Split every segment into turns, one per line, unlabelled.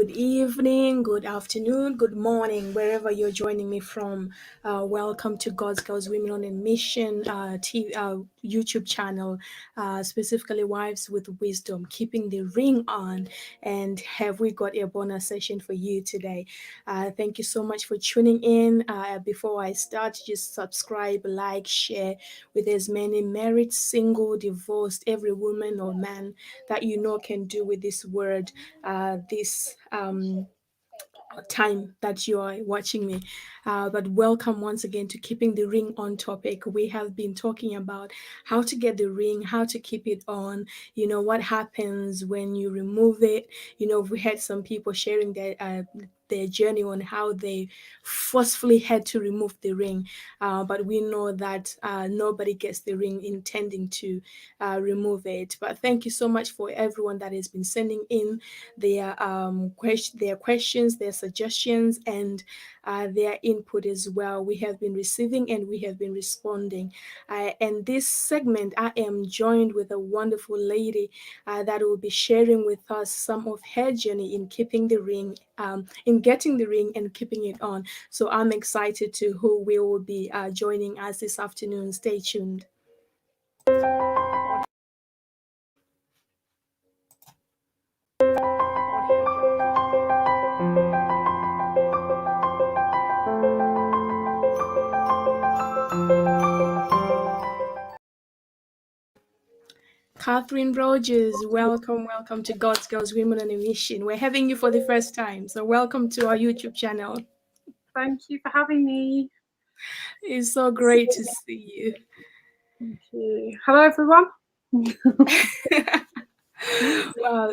good evening, good afternoon, good morning, wherever you're joining me from. Welcome to God's Girls Women on a Mission YouTube channel, specifically Wives with Wisdom, keeping the ring on. And have we got a bonus session for you today? Thank you so much for tuning in. Before I start, just subscribe, like, share with as many married, single, divorced, every woman or man that you know can do with this word, this time that you are watching me. But welcome once again to Keeping the Ring On topic. We have been talking about how to get the ring, how to keep it on, what happens when you remove it. We had some people sharing their journey on how they forcefully had to remove the ring. But we know that nobody gets the ring intending to remove it. But thank you so much for everyone that has been sending in their questions, their suggestions, and their input as well. We have been receiving and we have been responding. And this segment, I am joined with a wonderful lady that will be sharing with us some of her journey in keeping the ring, in getting the ring and keeping it on. So I'm excited to who will be joining us this afternoon. Stay tuned. Catherine Rogers, welcome to God's Girls Women on a Mission. We're having you for the first time, so welcome to our YouTube channel.
Thank you for having me.
It's so great to see you.
Thank you. Hello, everyone.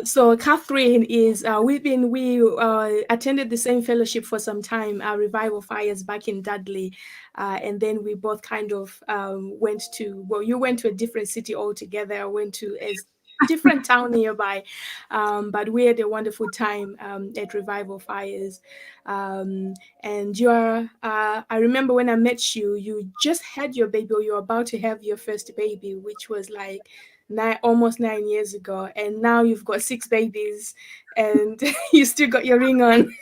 So Catherine is we attended the same fellowship for some time, Revival Fires back in Dudley, and then we both kind of went to, you went to a different city altogether. I went to a different town nearby, but we had a wonderful time at Revival Fires. And you're I remember when I met you, you just had your baby, or you're about to have your first baby, which was like almost 9 years ago, and now you've got 6 babies and you still got your ring on.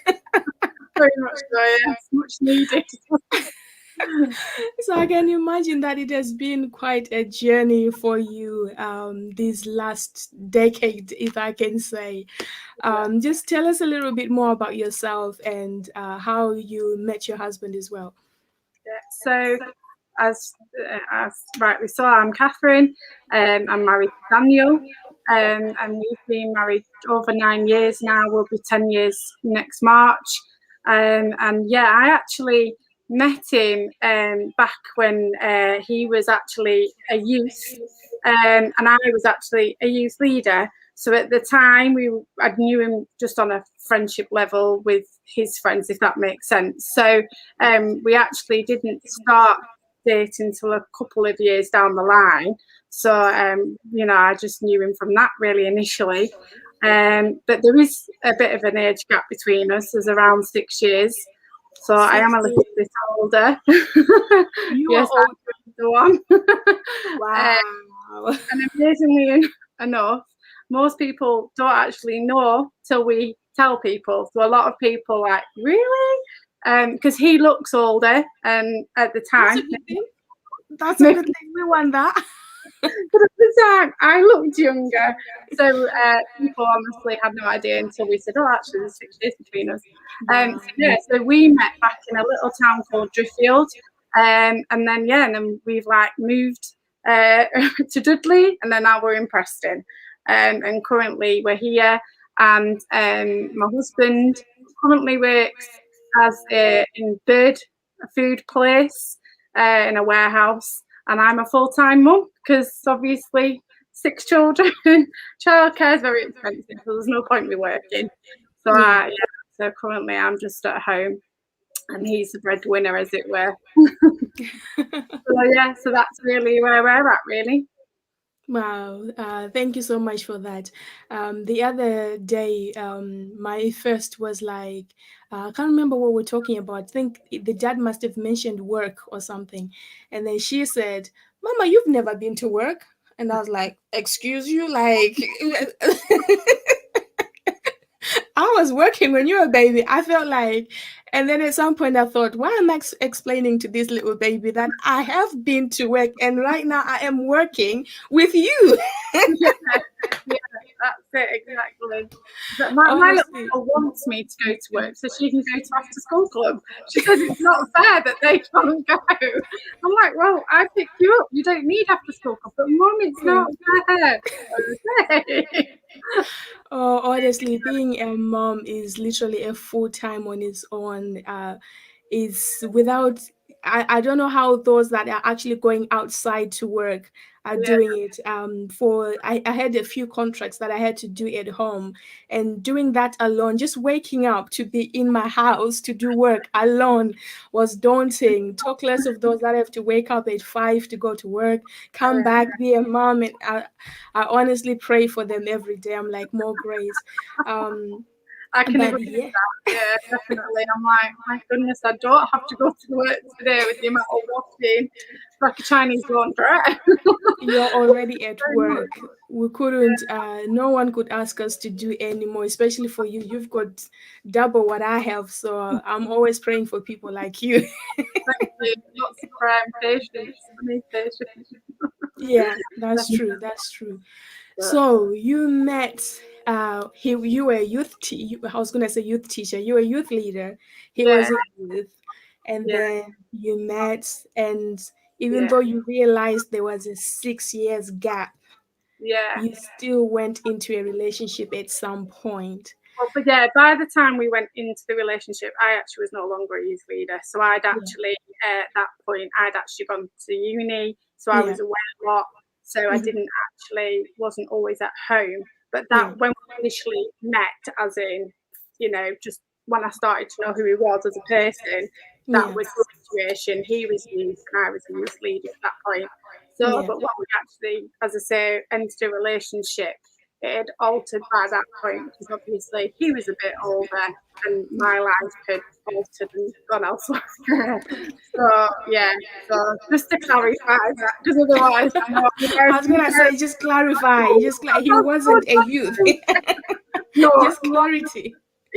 Very much so, yes, much needed.
So I can imagine that it has been quite a journey for you this last decade, if I can say. Just tell us a little bit more about yourself and how you met your husband as well.
Yeah, so as rightly saw, I'm Catherine. I'm married to Daniel, and we've been married over 9 years now. We'll be 10 years next March. And yeah, I actually met him back when he was actually a youth, and I was actually a youth leader. So at the time, I knew him just on a friendship level with his friends, if that makes sense. So we actually didn't start dating until a couple of years down the line. So, I just knew him from that really initially. But there is a bit of an age gap between us. There's around 6 years. So I am a little bit older.
You are older.
The one.
Wow.
And amazingly enough, most people don't actually know till we tell people. So a lot of people like, really? Because he looks older, and at the time,
that's a good thing. We want that.
But at the time, I looked younger. So people honestly had no idea until we said, oh, actually, there's 6 years between us. So we met back in a little town called Driffield. And then we've moved to Dudley, and then now we're in Preston. And currently we're here. And my husband currently works as in bird food place in a warehouse. And I'm a full-time mum because obviously 6 children, childcare is very expensive, so there's no point me working. So so currently I'm just at home, and he's the breadwinner, as it were. So that's really where we're at, really.
Wow, thank you so much for that. The other day, my first was like, I can't remember what we're talking about. I think the dad must have mentioned work or something. And then she said, Mama, you've never been to work? And I was like, excuse you? Like, I was working when you were a baby. I felt like, and then at some point I thought, why am I explaining to this little baby that I have been to work and right now I am working with you?
Yeah, yeah, that's it, exactly. But my little
Honestly.
girl wants me to go to work so she can go to after school club. She says it's not fair that they can't go. I'm like, well, I picked you up. You don't need after school club. But mum, it's not fair. Okay.
Oh, honestly, being a mom is literally a full time on its own. Is without I don't know how those that are actually going outside to work are
Yeah,
doing it. For I had a few contracts that I had to do at home, and doing that alone, just waking up to be in my house to do work alone was daunting. Talk less of those that have to wake up at 5 to go to work, come back, be a mom, and I honestly pray for them every day. I'm like, more grace. Um,
I can agree
but
with
yeah.
that. Yeah, definitely. I'm like, my goodness, I don't have to go to work today with the amount of washing. It's like a Chinese laundrette.
You're already at
Very much.
work. We couldn't, no one could ask us to do anymore, especially for you. You've got double what I have. So I'm always praying for people like you.
Thank you. Lots of prayer and patience. I need patience.
Yeah, that's true. That's true.
But
So you met, you were a I was going to say youth teacher. You were a youth leader. He
yeah,
was a youth. And
yeah,
then you met, and even
yeah,
though you realized there was a 6 years gap,
yeah.
you still went into a relationship at some point.
Well, but yeah, by the time we went into the relationship, I actually was no longer a youth leader. So I'd
Yeah,
actually, at that point, I'd actually gone to uni. So I
yeah,
was away a lot. So I
mhm,
didn't actually, wasn't always at home. But that,
yeah,
when we initially met, as in, just when I started to know who he was as a person, that
yeah,
was the situation. He was youth and I was a youth leader at that point. So,
yeah,
but when we actually, as I say, entered a relationship, it had altered by that point because obviously he was a bit older and my life had altered and gone elsewhere. So yeah, so just to clarify that, because otherwise I know
I was gonna say, just clarify. Just like he wasn't a youth.
no,
Just
he was
clarity.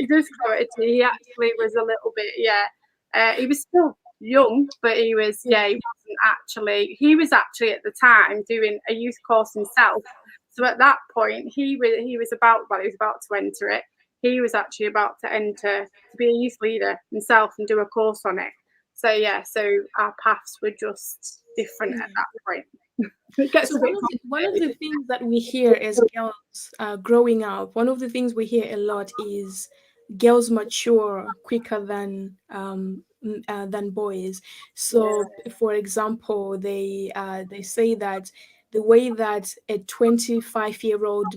just clarity. He actually was a little bit, yeah. He was still young, but he was,
Yeah,
yeah, he wasn't actually. He was actually at the time doing a youth course himself. So at that point, he was about, well, he was about to enter it. He was actually about to enter to be a youth leader himself and do a course on it. So yeah, so our paths were just different at
yeah.
that point. It gets
So
a bit
one of the
complicated.
things that we hear as girls growing up, one of the things we hear a lot is girls mature quicker than boys.
Yeah,
So, for example, they say that the way that a 25-year-old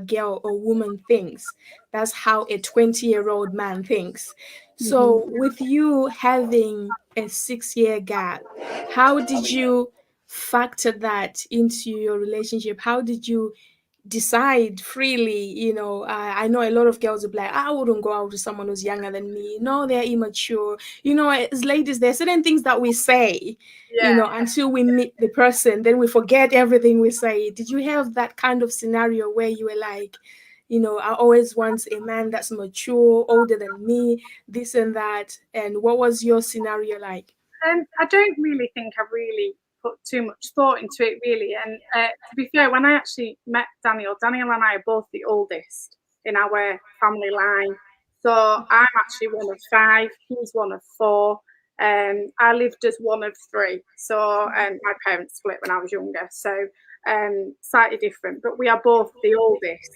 girl or woman thinks, that's how a 20-year-old man thinks.
hmm
So, with you having a 6-year gap, how did you factor that into your relationship? How did you decide freely? I know a lot of girls will be like, I wouldn't go out with someone who's younger than me. No, they're immature. As ladies, there are certain things that we say,
yeah.
until we meet the person, then we forget everything we say. Did you have that kind of scenario where you were like, I always want a man that's mature, older than me, this and that? And what was your scenario like?
I don't really think I really put too much thought into it, really. And to be fair, when I actually met Daniel and I are both the oldest in our family line. So I'm actually one of five, he's one of four. I lived as one of three. So my parents split when I was younger. So slightly different, but we are both the oldest.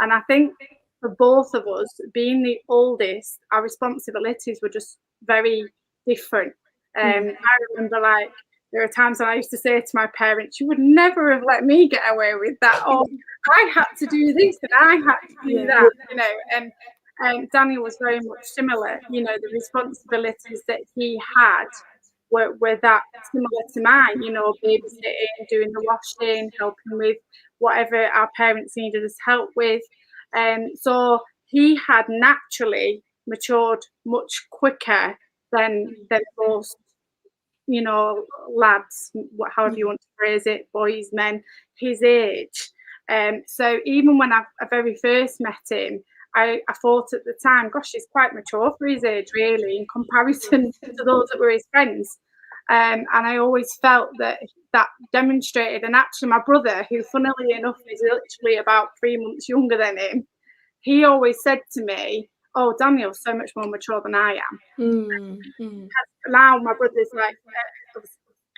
And I think for both of us, being the oldest, our responsibilities were just very different.
Yeah,
I remember, like, there are times when I used to say to my parents, "You would never have let me get away with that," or "I had to do this and I had to do
yeah,
that." And Daniel was very much similar. The responsibilities that he had were that similar to mine. Babysitting, doing the washing, helping with whatever our parents needed us help with. So he had naturally matured much quicker than most, lads, however you
yeah,
want to phrase it, boys, men, his age. So even when I very first met him, I thought at the time, gosh, he's quite mature for his age, really, in comparison to those that were his friends. And I always felt that demonstrated. And actually, my brother, who funnily enough is literally about 3 months younger than him, he always said to me, "Oh, Daniel's so much more mature than I am." Now my brother's like,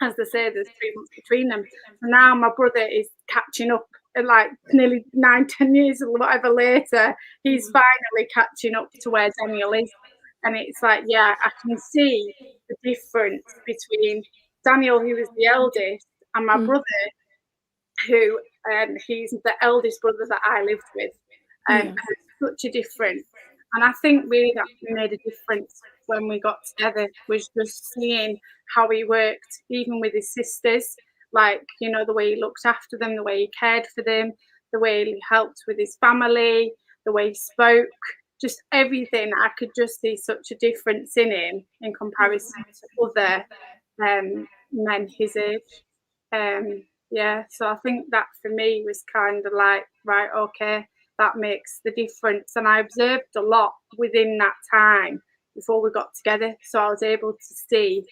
as they say, there's 3 months between them. So now my brother is catching up, like nearly 9, 10 years or whatever later. He's finally catching up to where Daniel is, and it's like, yeah, I can see the difference between Daniel, who is the eldest, and my brother, who he's the eldest brother that I lived with. Such a difference. And I think really that made a difference when we got together, was just seeing how he worked, even with his sisters, like, you know, the way he looked after them, the way he cared for them, the way he helped with his family, the way he spoke, just everything. I could just see such a difference in him in comparison to other men his age. Yeah, so I think that for me was kind of like, right, okay, that makes the difference. And I observed a lot within that time before we got together, so I was able to see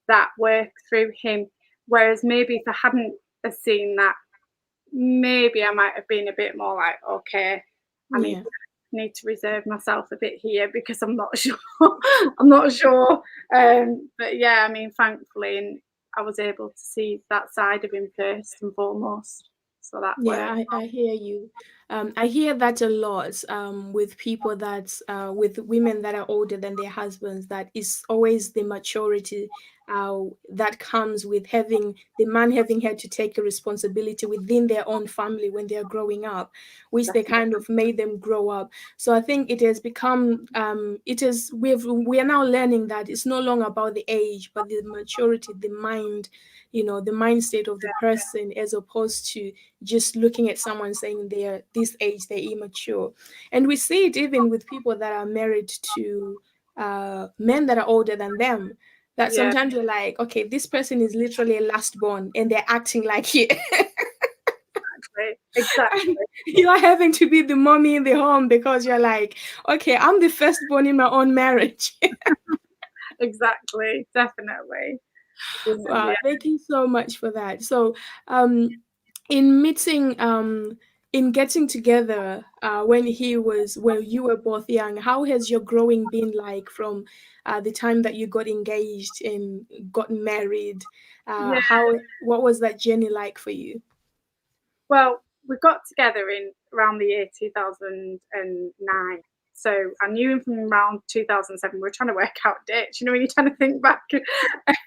that work through him. Whereas maybe if I hadn't seen that, maybe I might have been a bit more like, okay, I need to reserve myself a bit here because I'm not sure. I'm not sure. But yeah, I mean, thankfully, and I was able to see that side of him first and foremost. So that worked.
Yeah, I hear you. I hear that a lot with people with women that are older than their husbands, that is always the maturity that comes with having the man having had to take a responsibility within their own family when they're growing up, which they kind of made them grow up. So I think it has become, we are now learning that it's no longer about the age, but the maturity, the mind, the mindset of the person, as opposed to just looking at someone saying they're this age, they're immature. And we see it even with people that are married to men that are older than them, that
Yeah,
sometimes you're like, okay, this person is literally a last born and they're acting like it.
exactly.
You're having to be the mommy in the home because you're like, okay, I'm the firstborn in my own marriage.
Exactly, definitely.
Wow,
Yeah.
thank you so much for that. So, in meeting, in getting together, when you were both young, how has your growing been like from the time that you got engaged and got married?
Yeah.
What was that journey like for you?
Well, we got together in around the year 2009. So I knew him from around 2007. We were trying to work out dates, when you're trying to think back.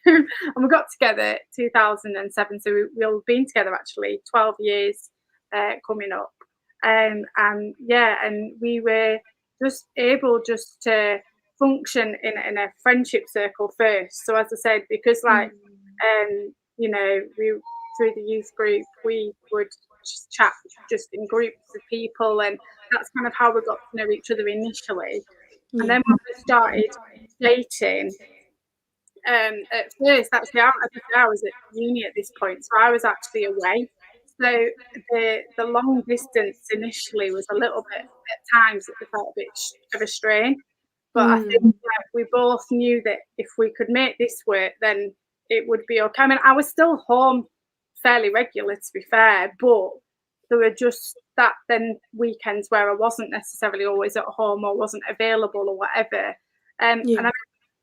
And we got together 2007. So we've been together actually 12 years coming up. And yeah, and we were just able just to function in a friendship circle first. So as I said, because like, we through the youth group, we would just chat just in groups of people, and that's kind of how we got to know each other initially. And
Yeah.
then when we started dating, at first, actually, I was at uni at this point, so I was actually away. So the long distance initially was a little bit, at times it felt a bit of a strain. But I think like, we both knew that if we could make this work, then it would be okay. I mean, I was still home fairly regular, to be fair, but there were just that then weekends where I wasn't necessarily always at home or wasn't available or whatever.
Yeah.
And I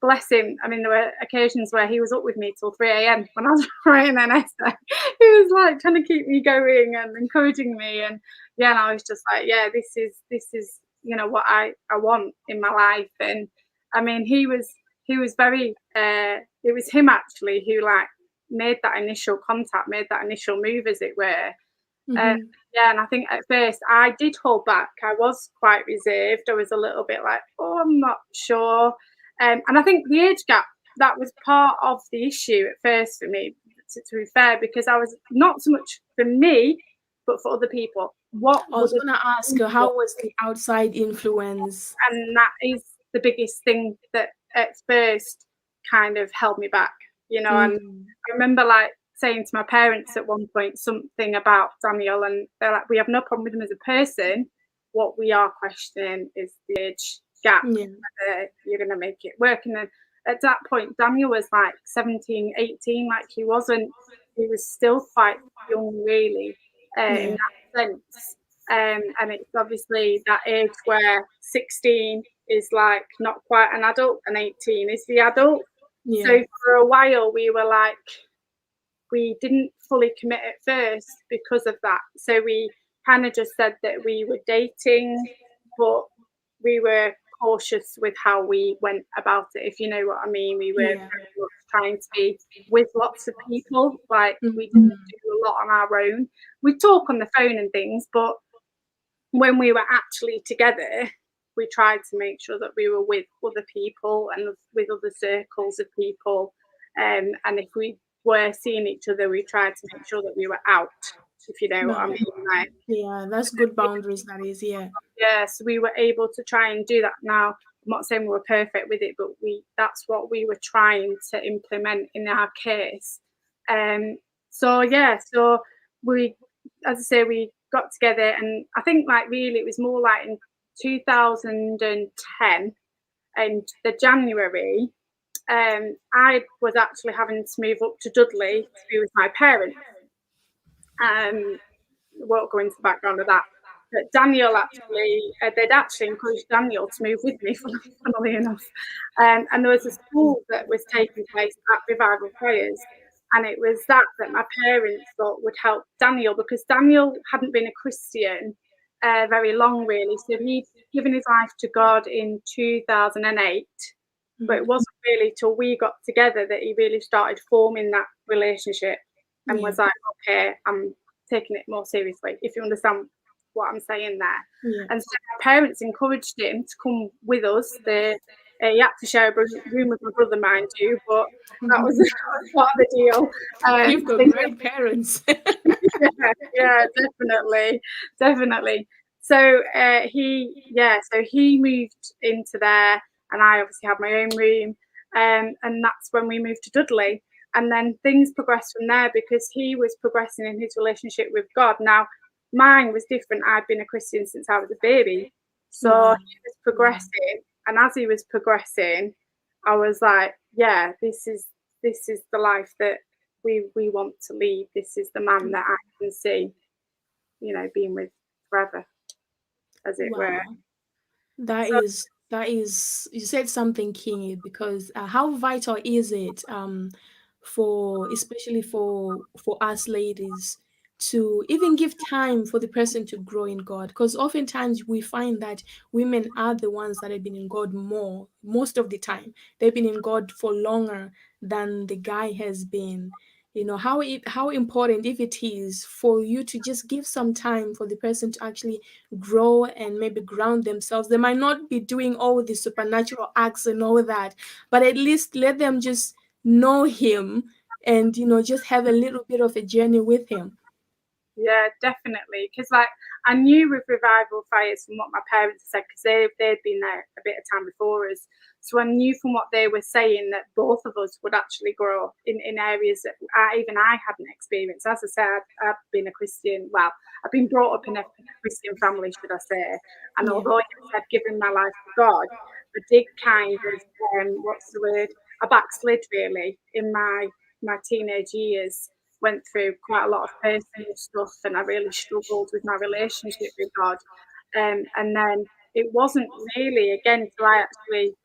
bless him. I mean, there were occasions where he was up with me till 3 a.m. when I was writing an essay. He was like trying to keep me going and encouraging me. And yeah, and I was just like, yeah, this is what I want in my life. And I mean, he was very. It was him actually who like made that initial contact, made that initial move, as it were. Yeah, and I think at first I did hold back. I was quite reserved. I was a little bit like, oh, I'm not sure. And I think the age gap, that was part of the issue at first for me, to be fair, because I was not so much for me, but for other people. What
I
would
was gonna ask her, how was the outside influence?
and that is the biggest thing that at first kind of held me back, And I remember like saying to my parents at one point something about Daniel, and they're like, we have no problem with him as a person, what we are questioning is the age gap,
Yeah.
whether you're going to make it work. And then at that point, Daniel was like 17, 18, like he was still quite young, really, in that sense. And it's obviously that age where 16 is like not quite an adult and 18 is the adult.
Yeah.
So for a while, we were like, we didn't fully commit at first because of that. So we kind of just said that we were dating, but we were cautious with how we went about it, if you know what I mean. We were very much trying to be with lots of people. Like, we didn't do a lot on our own. We talk on the phone and things, but when we were actually together, we tried to make sure that we were with other people and with other circles of people. And if we were seeing each other, we tried to make sure that we were out, if you know what I mean. Like,
yeah, that's good boundaries, that is.
Yes, we were able to try and do that. Now, I'm not saying we were perfect with it, but that's what we were trying to implement in our case. So we, as I say, we got together, and I think like really it was more like in 2010, and the January, I was actually having to move up to Dudley to be with my parents. Won't go into the background of that. But Daniel actually, they'd actually encouraged Daniel to move with me, funnily enough. And there was a school that was taking place at Revival Fires. And it was that my parents thought would help Daniel, because Daniel hadn't been a Christian very long, really. So he'd given his life to God in 2008. But it wasn't really till we got together that he really started forming that relationship and was like, okay, I'm taking it more seriously, if you understand what I'm saying there. And so my parents encouraged him to come with us. He had to share a room with my brother, mind you, but that was part of the deal.
You've got great parents.
yeah, definitely. So he moved into there, and I obviously had my own room, and that's when we moved to Dudley. And then things progressed from there, because he was progressing in his relationship with God. Now, mine was different. I'd been a Christian since I was a baby. So he was progressing. And as he was progressing, I was like, yeah, this is the life that we want to lead. This is the man that I can see, being with forever, as it were.
That is, you said something key, because how vital is it especially for us ladies, to even give time for the person to grow in God? Because oftentimes we find that women are the ones that have been in God most of the time. They've been in God for longer than the guy has been. How important, if it is, for you to just give some time for the person to actually grow and maybe ground themselves. They might not be doing all the supernatural acts and all that, but at least let them just know him, and just have a little bit of a journey with him.
Yeah, definitely. Because I knew with Revival Fires from what my parents said, because they'd been there a bit of time before us. So I knew from what they were saying that both of us would actually grow in areas that I hadn't experienced. As I said, I've been a Christian. Well, I've been brought up in a Christian family, should I say. And although I'd given my life to God, I did kind of, I backslid really in my teenage years. Went through quite a lot of personal stuff, and I really struggled with my relationship with God. And then it wasn't really, again, till I actually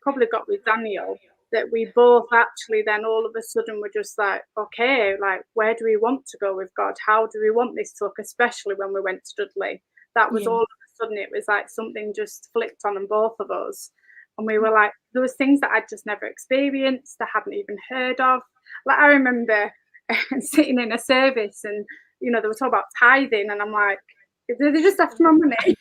probably got with Daniel, that we both actually then all of a sudden were just like, okay, like, where do we want to go with God? How do we want this to look? Especially when we went to Dudley. That was all of a sudden, it was like something just flipped on both of us. And we were like, there was things that I'd just never experienced, I hadn't even heard of. Like, I remember sitting in a service, and they were talking about tithing, and I'm like, they're just after my money.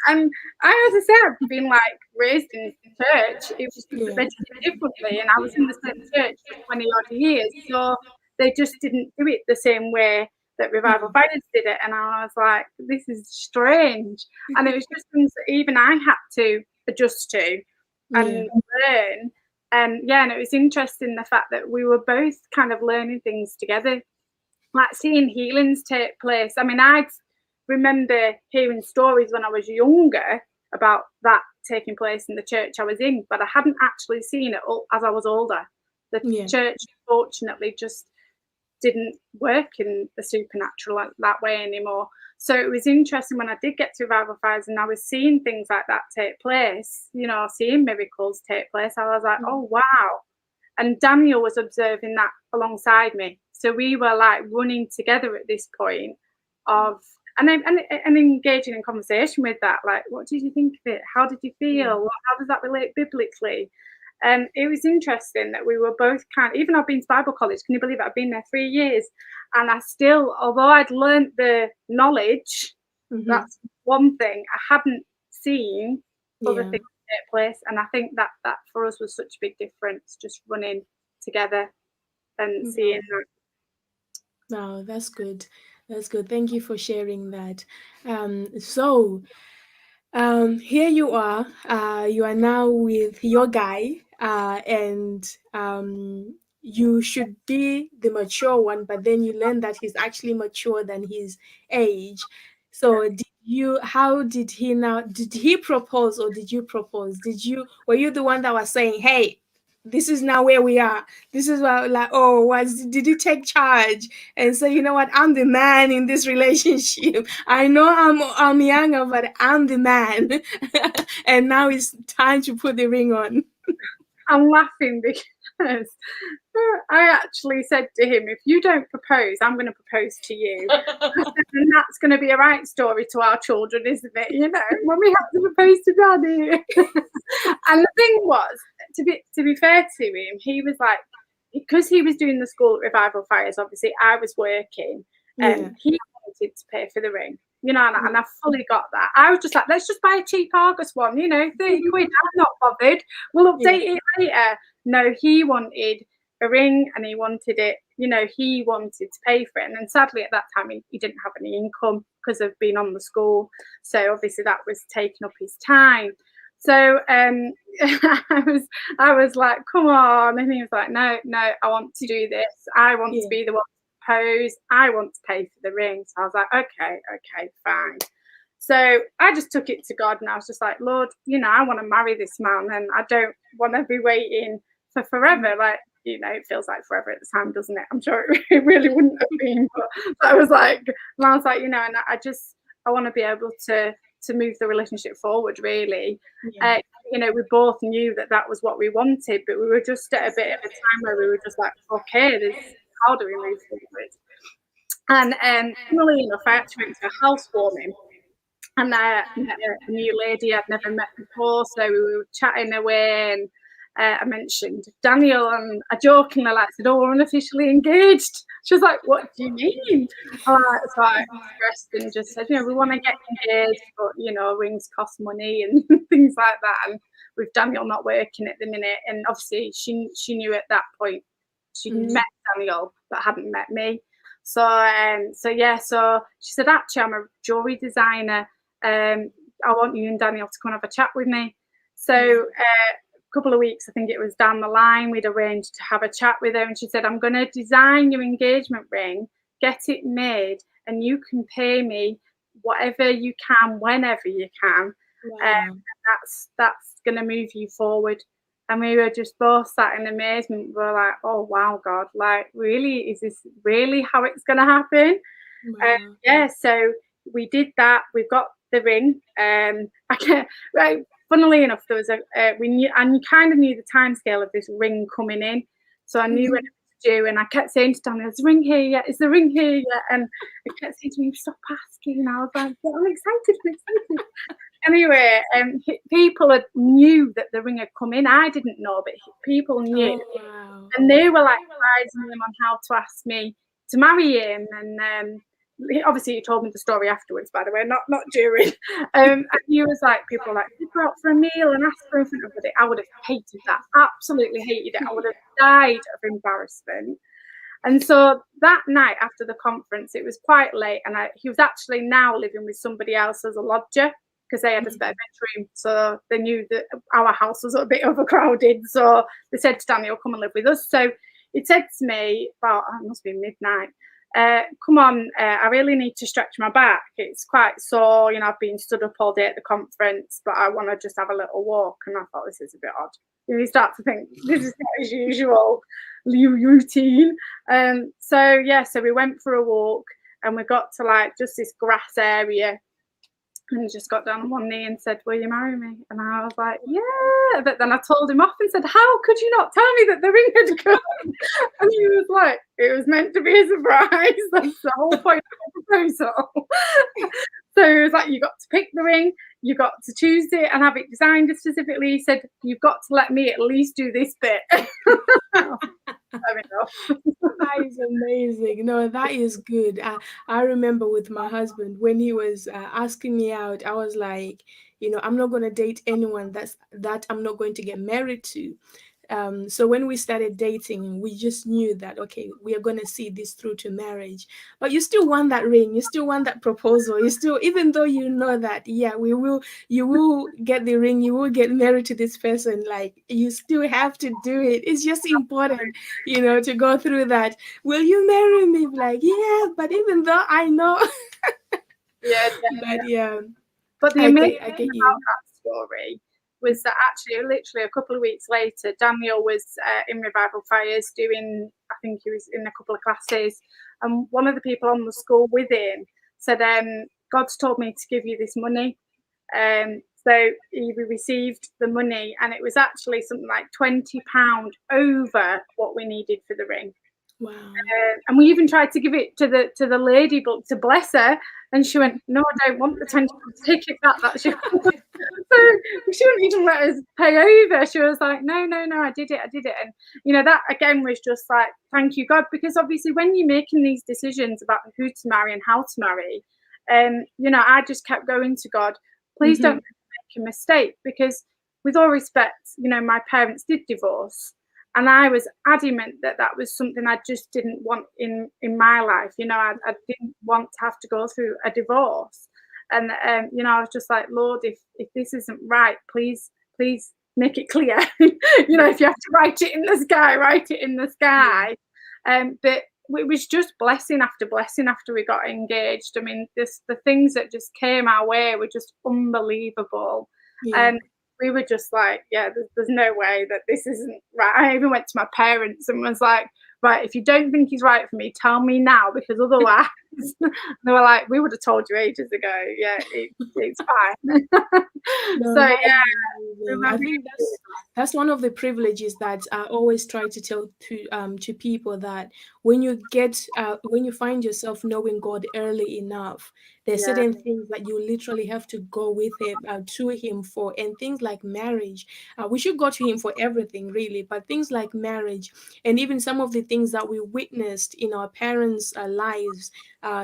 And I, as I said, I've been like raised in church. It was just that they did it differently, and I was in the same church for 20 odd years, so they just didn't do it the same way that Revival Fighters did it. And I was like, this is strange. And it was just things that even I had to adjust to and learn. And it was interesting, the fact that we were both kind of learning things together, like seeing healings take place. I mean, I'd remember hearing stories when I was younger about that taking place in the church I was in, but I hadn't actually seen it as I was older. The church, fortunately, just didn't work in the supernatural that way anymore. So it was interesting when I did get to revival fires and I was seeing things like that take place, you know, seeing miracles take place. I was like, oh, wow. And Daniel was observing that alongside me. So we were like running together at this point of, and engaging in conversation with that. Like, what did you think of it? How did you feel? How does that relate biblically? And it was interesting that we were both even I've been to Bible college, can you believe it? I've been there 3 years. And I still, although I'd learned the knowledge, that's one thing, I hadn't seen other things take place. And I think that for us was such a big difference, just running together and seeing that.
No, that's good. That's good. Thank you for sharing that. So here you are. You are now with your guy, and you should be the mature one, but then you learn that he's actually mature than his age. So did he propose or did you propose? Were you the one that was saying, hey, this is now where we are. This is what, like, did you take charge and say, you know what, I'm the man in this relationship. I know I'm younger, but I'm the man. And now it's time to put the ring on.
I'm laughing because I actually said to him, if you don't propose, I'm going to propose to you. And that's going to be a right story to our children, isn't it? You know, when we have to propose to Daddy. And the thing was, to be fair to him, he was like, because he was doing the school revival fires, obviously I was working, and he wanted to pay for the ring. You know, and I fully got that. I was just like, let's just buy a cheap August one, you know, 30 quid, I'm not bothered. We'll update it later. No, he wanted a ring and he wanted it, you know, he wanted to pay for it. And sadly at that time, he didn't have any income because of being on the school. So obviously that was taking up his time. So I was like, come on. And he was like, no, I want to do this. I want to be the one propose, I want to pay for the ring. So I was like, okay, fine. So I just took it to God and I was just like, Lord, you know, I want to marry this man and I don't want to be waiting for forever. Like, you know, it feels like forever at the time, doesn't it? I'm sure it really wouldn't have been, but I was like, you know, and I want to be able to move the relationship forward, really. You know, we both knew that was what we wanted, but we were just at a bit of a time where we were just like, okay, how do we move forward? And funnily enough, I actually went to a housewarming and I met a new lady I'd never met before. So we were chatting away and I mentioned Daniel and I jokingly said, oh, we're unofficially engaged. She was like, what do you mean? So I expressed and just said, you know, we want to get engaged, but, you know, rings cost money and things like that. And with Daniel not working at the minute, and obviously she knew at that point, she'd met Daniel but hadn't met me. So she said, actually, I'm a jewelry designer. I want you and Daniel to come and have a chat with me. So a couple of weeks, I think it was down the line, we'd arranged to have a chat with her, and she said, I'm going to design your engagement ring, get it made, and you can pay me whatever you can, whenever you can. That's going to move you forward. And we were just both sat in amazement. We were like, oh, wow, God, like, really? Is this really how it's going to happen? So we did that. We've got the ring. Funnily enough, there was I kind of knew the timescale of this ring coming in. So I knew when it was due, and I kept saying to Daniel, is the ring here yet? Is the ring here yet? And I kept saying to him, stop asking. And I was like, I'm excited. Anyway, people knew that the ring had come in. I didn't know, but people knew.
Oh, wow.
And they were like advising him on how to ask me to marry him. And obviously he told me the story afterwards, by the way, not during. And he was like, people were like, you go out for a meal and ask for in front of everybody. I would have hated that. Absolutely hated it. I would have died of embarrassment. And so that night after the conference, it was quite late, and he was actually now living with somebody else as a lodger, because they had a spare bedroom, so they knew that our house was a bit overcrowded. So they said to Daniel, come and live with us. So he said to me, it must be midnight, come on, I really need to stretch my back. It's quite sore, I've been stood up all day at the conference, but I want to just have a little walk. And I thought, this is a bit odd. You start to think, this is not his usual routine. So we went for a walk, and we got to like just this grass area. And he just got down on one knee and said, will you marry me? And I was like, yeah. But then I told him off and said, how could you not tell me that the ring had come? And he was like, it was meant to be a surprise. That's the whole point of the proposal. So he was like, you got to pick the ring, you got to choose it and have it designed specifically. He said, you've got to let me at least do this bit.
That is amazing. No, that is good. I remember with my husband when he was asking me out, I was like, I'm not going to date anyone that I'm not going to get married to. So when we started dating, we just knew that, okay, we are going to see this through to marriage. But you still want that ring, you still want that proposal, you still, even though you know that, yeah, you will get the ring, you will get married to this person, like you still have to do it. It's just important, to go through that. Will you marry me? Like, yeah, but even though I know.
Yeah,
but yeah.
But the
I
amazing
get
thing
you.
about that story was that actually, literally a couple of weeks later, Daniel was in Revival Fires doing, I think he was in a couple of classes, and one of the people on the school with him said, God's told me to give you this money. So he received the money, and it was actually something like £20 over what we needed for the ring.
Wow.
And we even tried to give it to the lady, but to bless her, and she went, no, I don't want the £20, take it back. That's your so she wouldn't even let us pay over. She was like, no, I did it. And that again was just like, thank you, God, because obviously when you're making these decisions about who to marry and how to marry, I just kept going to God, please don't make a mistake, because with all respect, my parents did divorce. And I was adamant that was something I just didn't want in my life. I didn't want to have to go through a divorce. And, I was just like, Lord, if this isn't right, please make it clear. If you have to write it in the sky, write it in the sky. But it was just blessing after blessing after we got engaged. I mean, the things that just came our way were just unbelievable. And we were just like, yeah, there's no way that this isn't right. I even went to my parents and was like, right, if you don't think he's right for me, tell me now, because otherwise, they were like, we would have told you ages ago. Yeah, it's fine.
No,
So yeah,
I think that's one of the privileges that I always try to tell to people, that when you find yourself knowing God early enough, there's certain things that you literally have to go with him to him for, and things like marriage. We should go to him for everything, really, but things like marriage, and even some of the things that we witnessed in our parents' lives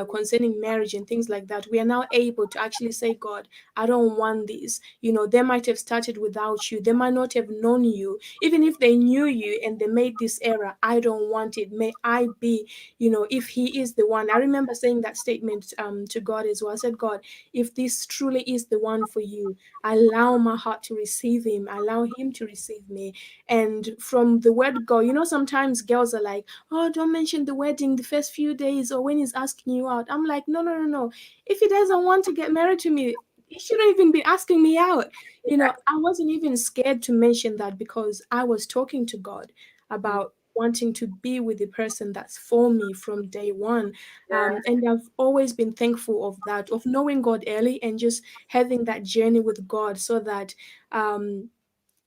concerning marriage and things like that, we are now able to actually say, God, I don't want this. They might have started without you. They might not have known you. Even if they knew you and they made this error, I don't want it. May I be, if he is the one. I remember saying that statement to God as well. I said, God, if this truly is the one for you, allow my heart to receive him. Allow him to receive me. And from the word go, sometimes girls are like, oh, don't mention the wedding the first few days or when he's asking you out. I'm like, no. If he doesn't want to get married to me, he shouldn't even be asking me out. I wasn't even scared to mention that, because I was talking to God about wanting to be with the person that's for me from day one. And I've always been thankful of that, of knowing God early and just having that journey with God, so that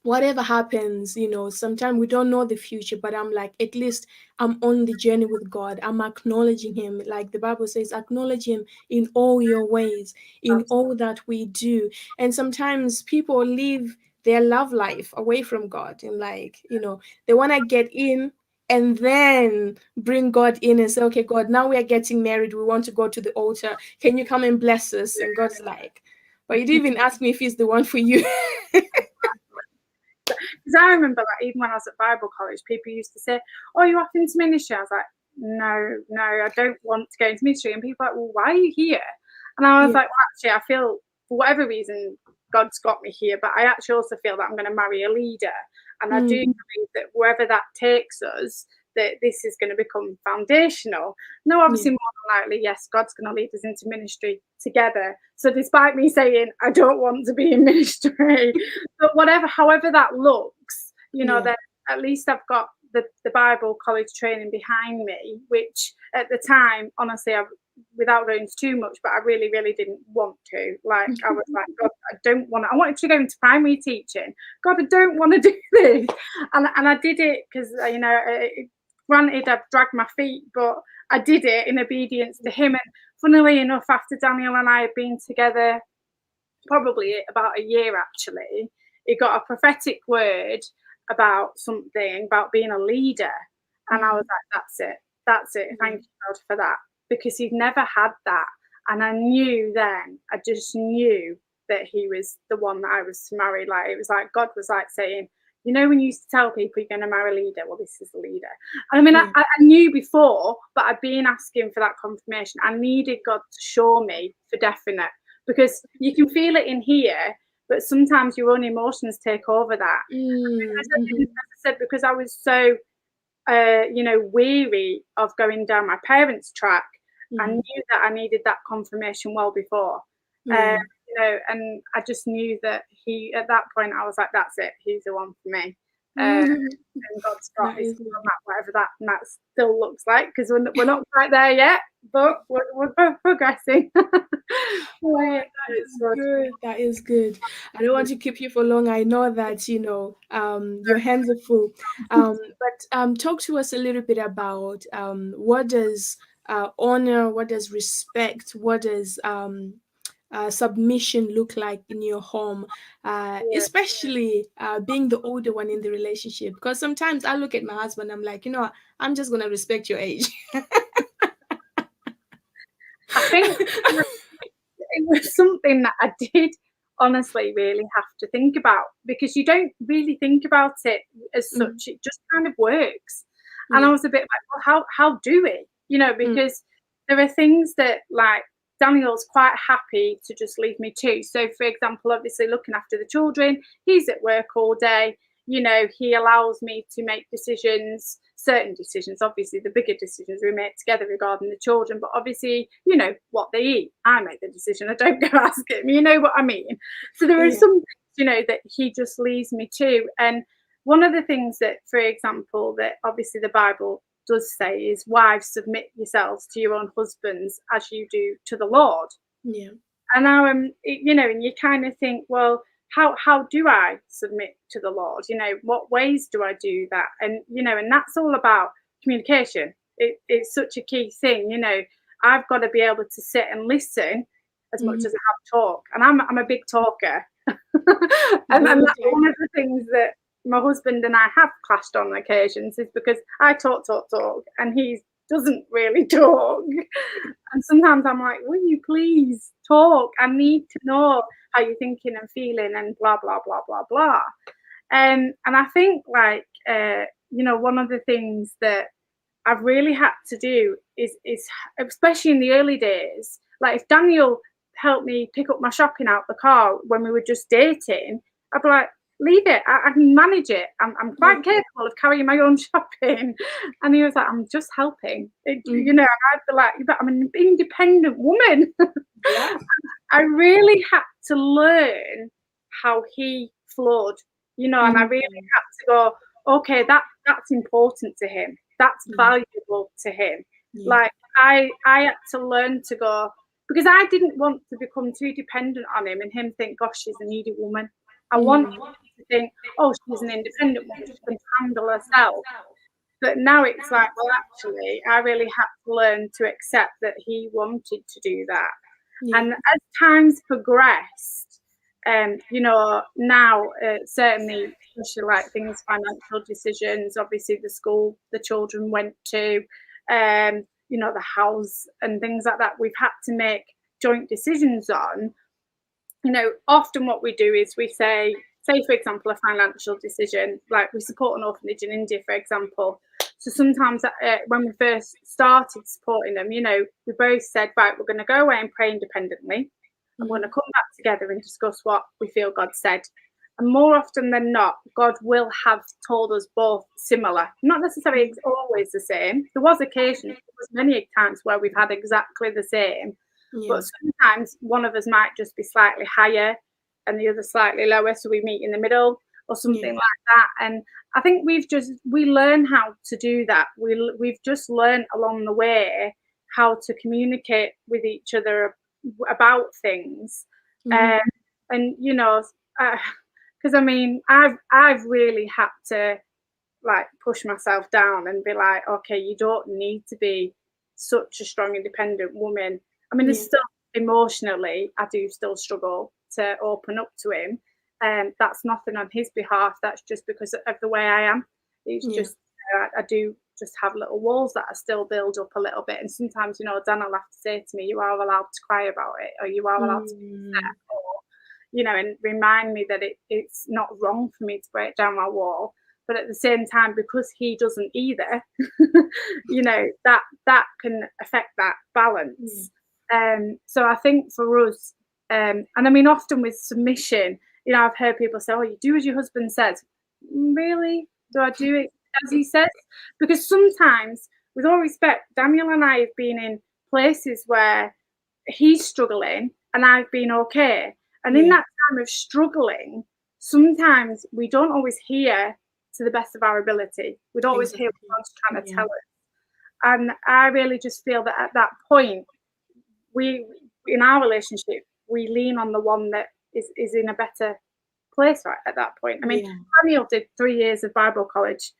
whatever happens, sometimes we don't know the future, but I'm like, at least I'm on the journey with God. I'm acknowledging him. Like the Bible says, acknowledge him in all your ways, in all that we do. And sometimes people leave their love life away from God, and they want to get in and then bring God in and say, okay, God, now we are getting married. We want to go to the altar. Can you come and bless us? And God's like, but you didn't even ask me if he's the one for you.
Because I remember, like, even when I was at Bible college, people used to say, oh, you're off into ministry. I was like, no, I don't want to go into ministry. And people were like, well, why are you here? And I was like, well, actually, I feel for whatever reason, God's got me here, but I actually also feel that I'm going to marry a leader. And I do believe that wherever that takes us, that this is going to become foundational. No, obviously, more than likely, yes, God's going to lead us into ministry together. So despite me saying I don't want to be in ministry, but however that looks, then at least I've got the Bible college training behind me, which at the time, honestly, without going into too much, but I really, really didn't want to. Like, I was like, God, I wanted to go into primary teaching. God, I don't want to do this. And I did it because, granted, I've dragged my feet, but I did it in obedience to him. And funnily enough, after Daniel and I had been together probably about a year, actually, he got a prophetic word about something, about being a leader. And I was like, that's it. Thank you, God, for that. Because he'd never had that. And I just knew that he was the one that I was to marry. Like, it was like God was like saying, when you used to tell people you're going to marry a leader, well, this is the leader. And I mean, I knew before, but I'd been asking for that confirmation. I needed God to show me for definite, because you can feel it in here, but sometimes your own emotions take over that. As I said, because I was so weary of going down my parents' track, I knew that I needed that confirmation well before. And I just knew that at that point, I was like, that's it, he's the one for me. And God's got his on that, whatever that still looks like, because we're not quite there yet, but we're progressing.
That is good. I don't want to keep you for long. I know that your hands are full. But talk to us a little bit about what does honor, what does respect, what does submission look like in your home, especially being the older one in the relationship. Because sometimes I look at my husband, I'm like, I'm just gonna respect your age.
I think it was something that I did honestly really have to think about, because you don't really think about it as such. It just kind of works. And I was a bit like, well, how do we? Because there are things that, like, Daniel's quite happy to just leave me to. So, for example, obviously looking after the children, he's at work all day. He allows me to make certain decisions. Obviously, the bigger decisions we make together regarding the children, but obviously, what they eat, I make the decision. I don't go ask him. You know what I mean? So there are some things, that he just leaves me to. And one of the things that, for example, that obviously the Bible does say is, wives, submit yourselves to your own husbands as you do to the Lord.
Yeah.
And now, and you kind of think, well, how do I submit to the Lord? What ways do I do that? And, and that's all about communication. It's such a key thing. I've got to be able to sit and listen as much as I have talk. And I'm a big talker. and that's one of the things that my husband and I have clashed on occasions, is because I talk, and he doesn't really talk. And sometimes I'm like, will you please talk? I need to know how you're thinking and feeling, and blah, blah, blah, blah, blah. And I think, like, one of the things that I've really had to do is especially in the early days, like, if Daniel helped me pick up my shopping out the car when we were just dating, I'd be like, leave it, I can manage it. I'm quite capable of carrying my own shopping. And he was like, I'm just helping. I'd be like, but I'm an independent woman.
Yeah.
I really had to learn how he flowed, and I really had to go, okay, that's important to him. That's valuable to him. Yeah. Like, I had to learn to go, because I didn't want to become too dependent on him and him think, gosh, she's a needy woman. I want him to think, oh, she's an independent woman, she can handle herself. But now it's like, well, actually, I really had to learn to accept that he wanted to do that. Yeah. And as times progressed, now certainly, especially like things, financial decisions, obviously the school the children went to, the house and things like that, we've had to make joint decisions on. Often what we do is we say, for example, a financial decision, like we support an orphanage in India, for example. So sometimes when we first started supporting them, we both said, right, we're going to go away and pray independently. And we're going to come back together and discuss what we feel God said And more often than not, God will have told us both similar. Not necessarily always the same. There was occasions, there was many times where we've had exactly the same.
Yeah.
But sometimes one of us might just be slightly higher and the other slightly lower, so we meet in the middle or something like that. And I think we learn how to do that. We've just learned along the way how to communicate with each other about things. And you know, because I mean, I've really had to like push myself down and be like, okay, you don't need to be such a strong, independent woman. I mean, there's still emotionally, I do still struggle to open up to him. And that's nothing on his behalf. That's just because of the way I am. It's just, I do just have little walls that I still build up a little bit. And sometimes, you know, Dan will have to say to me, you are allowed to cry about it, or you are allowed to be upset, or, you know, and remind me that it's not wrong for me to break down my wall. But at the same time, because he doesn't either, you know, that can affect that balance. So I think for us, and I mean, often with submission, you know, I've heard people say, oh, you do as your husband says. Really? Do I do it as he says? Because sometimes, with all respect, Daniel and I have been in places where he's struggling and I've been okay. And in that time of struggling, sometimes we don't always hear to the best of our ability. We don't always hear what God's trying to tell us. And I really just feel that at that point, we, in our relationship, we lean on the one that is in a better place right at that point. I mean, Daniel did 3 years of Bible college.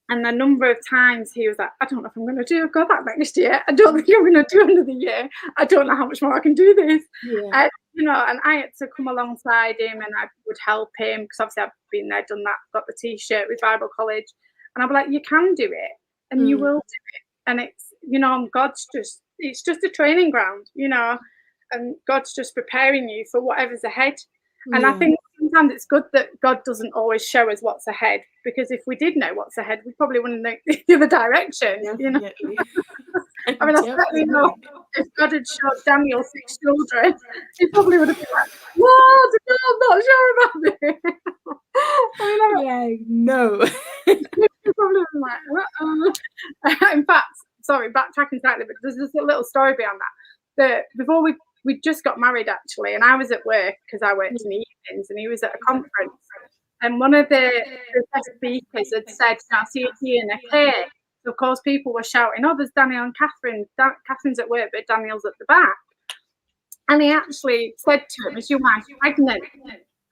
And the number of times he was like, I don't know if I'm going to go back next year. I don't think I'm going to do another year. I don't know how much more I can do this. And, you know, and I had to come alongside him and I would help him because obviously I've been there, done that, got the T-shirt with Bible college. And I'd be like, you can do it and you will do it. And it's, you know, it's just a training ground, you know, and God's just preparing you for whatever's ahead. And I think sometimes it's good that God doesn't always show us what's ahead, because if we did know what's ahead, we probably wouldn't know the other direction. You know, I mean, I certainly know if God had showed Daniel 6 children, he probably would have been like, "What? No, I'm not sure about this."
No.
He probably was like, in fact, sorry, backtracking slightly, but there's just a little story beyond that. Before we just got married actually, and I was at work because I worked in the evenings, and he was at a conference, and one of the guest speakers had said, "I'll see you here in a cake." So of course people were shouting, "Oh, there's Daniel and Catherine. Catherine's at work, but Daniel's at the back." And he actually said to him, "Is your wife pregnant?"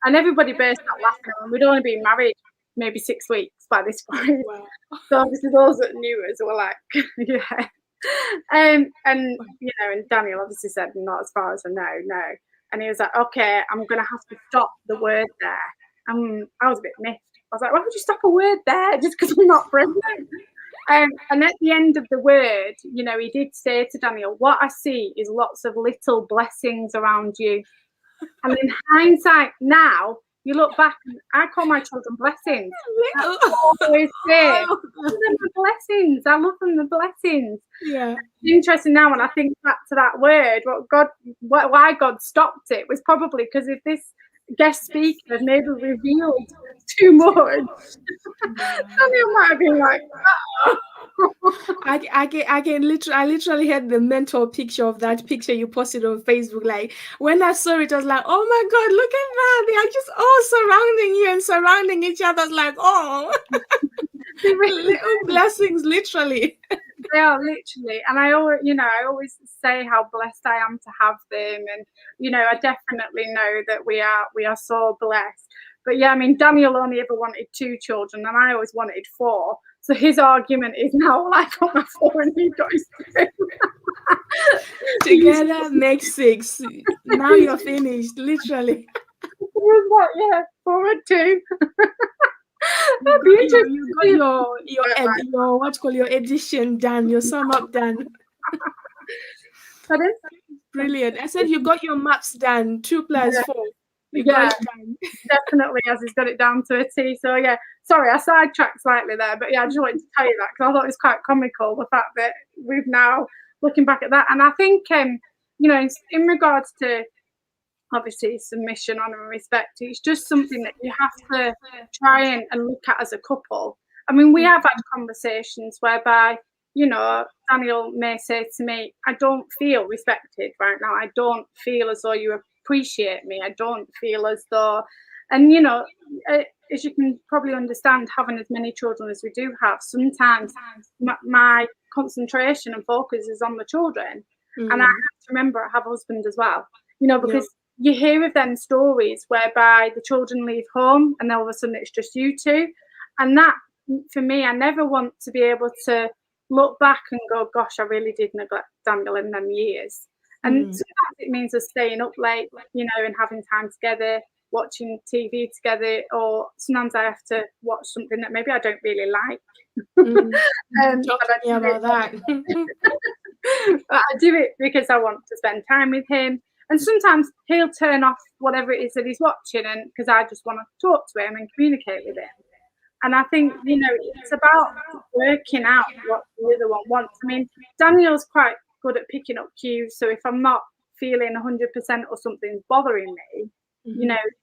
And everybody burst out laughing, and we'd only been married maybe 6 weeks by this point. So obviously those that knew us were like, yeah. And you know, and Daniel obviously said, "Not as far as I know, no." And he was like, "Okay, I'm gonna have to stop the word there." I was a bit miffed. I was like, "Why would you stop a word there just because I'm not pregnant?" And at the end of the word, you know, he did say to Daniel, "What I see is lots of little blessings around you." And in hindsight now, you look back, and I call my children blessings. I always say, the blessings. I love them, the blessings.
Yeah.
It's interesting now when I think back to that word, why God stopped it was probably because if this guest speaker had maybe revealed too much, Daniel might have been like, oh.
I literally had the mental picture of that picture you posted on Facebook. Like when I saw it, I was like, "Oh my God, look at that! They are just all surrounding you and surrounding each other." Like, oh, little blessings, literally.
They are literally, and I always say how blessed I am to have them, and you know, I definitely know that we are so blessed. But yeah, I mean, Daniel only ever wanted 2 children, and I always wanted 4. So his argument is now, well, I got my 4 and he got his 2.
Together makes 6. Now you're finished, literally.
It was what, yeah, 4 and 2.
You got your edition done, your sum up done.
Pardon?
Brilliant. I said you got your maps done, 2 + 4. You got it done.
Definitely, as he's got it down to a T. So yeah, sorry, I sidetracked slightly there, but yeah, I just wanted to tell you that because I thought it was quite comical, the fact that we've now looking back at that. And I think, you know, in regards to obviously submission, honour and respect. It's just something that you have to try and look at as a couple. I mean, we have had conversations whereby, Daniel may say to me, I don't feel respected right now. I don't feel as though you appreciate me. I don't feel as though, and as you can probably understand, having as many children as we do have, sometimes my concentration and focus is on the children. And I have to remember I have a husband as well, because you hear of them stories whereby the children leave home and then all of a sudden it's just you two. And that, for me, I never want to be able to look back and go, gosh, I really did neglect Daniel in them years. And sometimes it means us staying up late, and having time together, watching TV together, or sometimes I have to watch something that maybe I don't really like.
Talk to me about that.
But I do it because I want to spend time with him. And sometimes he'll turn off whatever it is that he's watching, and because I just want to talk to him and communicate with him. And I think, it's about working out what the other one wants. I mean, Daniel's quite good at picking up cues. So if I'm not feeling 100% or something's bothering me,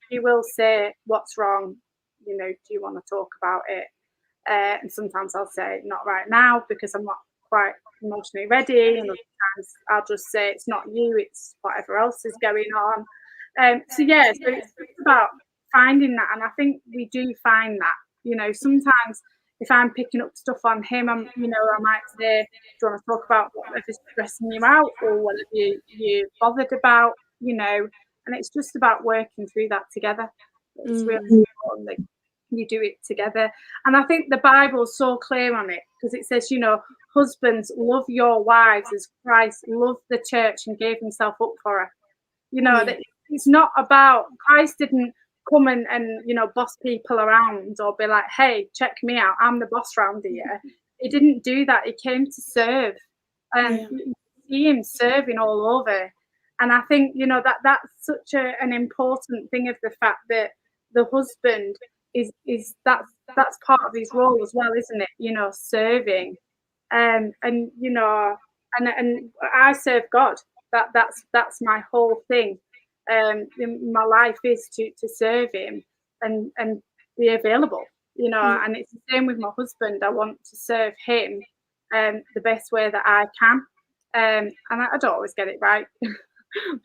he will say, what's wrong? Do you want to talk about it? And sometimes I'll say, not right now, because I'm not quite emotionally ready. And other times I'll just say, it's not you, it's whatever else is going on. So it's about finding that. And I think we do find that. Sometimes if I'm picking up stuff on him, I might say, do you want to talk about whatever's stressing you out or whatever you're bothered about, and it's just about working through that together. It's really important that you do it together. And I think the Bible's so clear on it, because it says, husbands, love your wives as Christ loved the church and gave himself up for her. That it's not about, Christ didn't come and boss people around or be like, hey, check me out, I'm the boss around here. He didn't do that. He came to serve, and you see him serving all over. And I think that's such an important thing, of the fact that the husband is that's part of his role as well, isn't it? Serving, and I serve God. That's my whole thing. My life is to serve him and be available, and it's the same with my husband. I want to serve him the best way that I can, and I don't always get it right,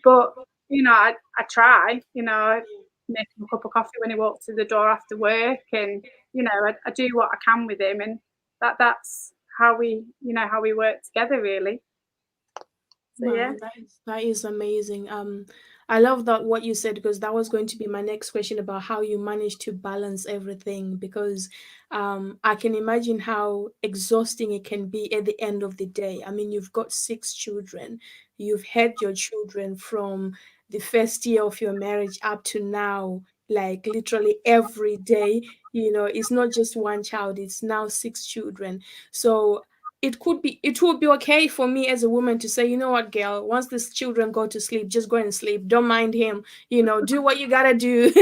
but I try, make him a cup of coffee when he walks through the door after work, and I do what I can with him, and that's how we work together, really. So,
Wow, that is amazing. I love that what you said, because that was going to be my next question about how you manage to balance everything, because I can imagine how exhausting it can be at the end of the day. I mean, you've got 6 children. You've had your children from the first year of your marriage up to now, like literally every day. It's not just one child, it's now 6 children. So it would be okay for me as a woman to say, you know what, girl, once these children go to sleep, just go and sleep, don't mind him, do what you gotta do.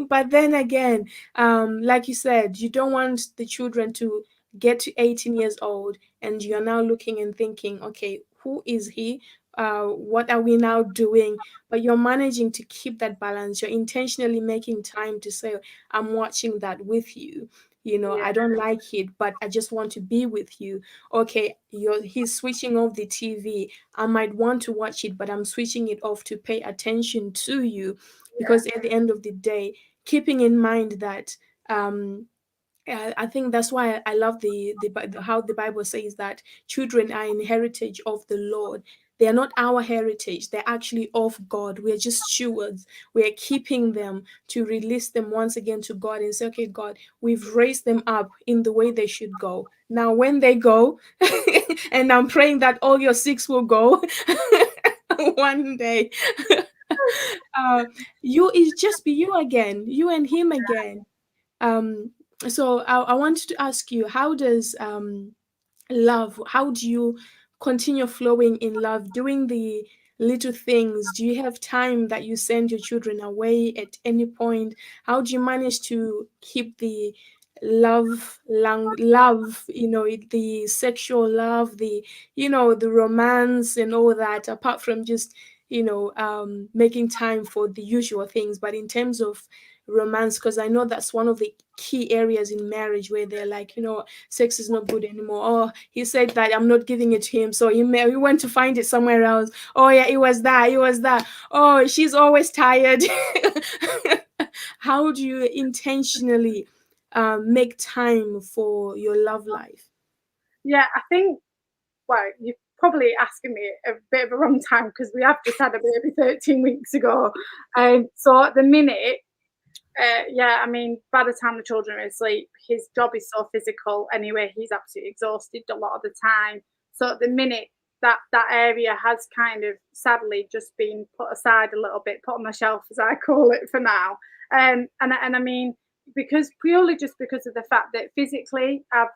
But then again, like you said, you don't want the children to get to 18 years old and you're now looking and thinking, okay, who is he, what are we now doing? But you're managing to keep that balance. You're intentionally making time to say, I'm watching that with you. I don't like it, but I just want to be with you. Okay, he's switching off the TV. I might want to watch it, but I'm switching it off to pay attention to you, because at the end of the day, keeping in mind that I think that's why I love how the Bible says that children are an heritage of the Lord. They are not our heritage. They're actually of God. We're just stewards. We're keeping them to release them once again to God and say, okay, God, we've raised them up in the way they should go. Now, when they go, and I'm praying that all your 6 will go one day, it's just be you again, you and him again. Um, so I wanted to ask you, how does love, how do you continue flowing in love, doing the little things? Do you have time that you send your children away at any point? How do you manage to keep the love, the sexual love, the romance and all that, apart from just making time for the usual things. But in terms of romance, because I know that's one of the key areas in marriage where they're like, sex is not good anymore. Oh, he said that, I'm not giving it to him, so we went to find it somewhere else. Oh yeah, it was that. Oh, she's always tired. How do you intentionally make time for your love life?
Yeah, I think, well, you're probably asking me a bit of a wrong time because we have just had a baby 13 weeks ago. So at the minute, yeah, I mean, by the time the children are asleep, his job is so physical anyway. He's absolutely exhausted a lot of the time. So at the minute, that area has kind of sadly just been put aside a little bit, put on the shelf as I call it for now. And I mean, because purely just because of the fact that physically I've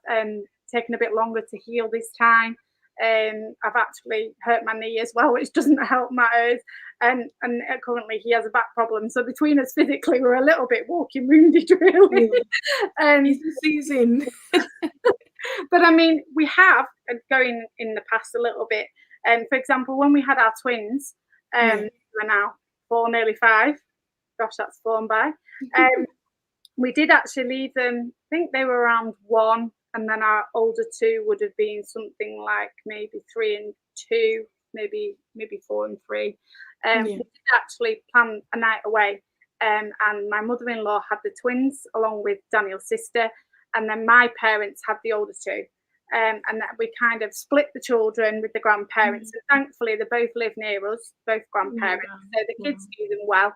taken a bit longer to heal this time. I've actually hurt my knee as well, which doesn't help matters. And currently he has a back problem. So between us physically, we're a little bit walking wounded, really.
It's the season.
But I mean, we have going in the past a little bit. For example, when we had our twins, we're now 4, nearly 5. Gosh, that's flown by. We did actually leave them. I think they were around 1, and then our older 2 would have been something like maybe 3 and 2, maybe 4 and 3. We did actually plan a night away, and my mother-in-law had the twins along with Daniel's sister, and then my parents had the older 2. And that we kind of split the children with the grandparents. And thankfully, they both live near us, both grandparents. So the kids knew them well.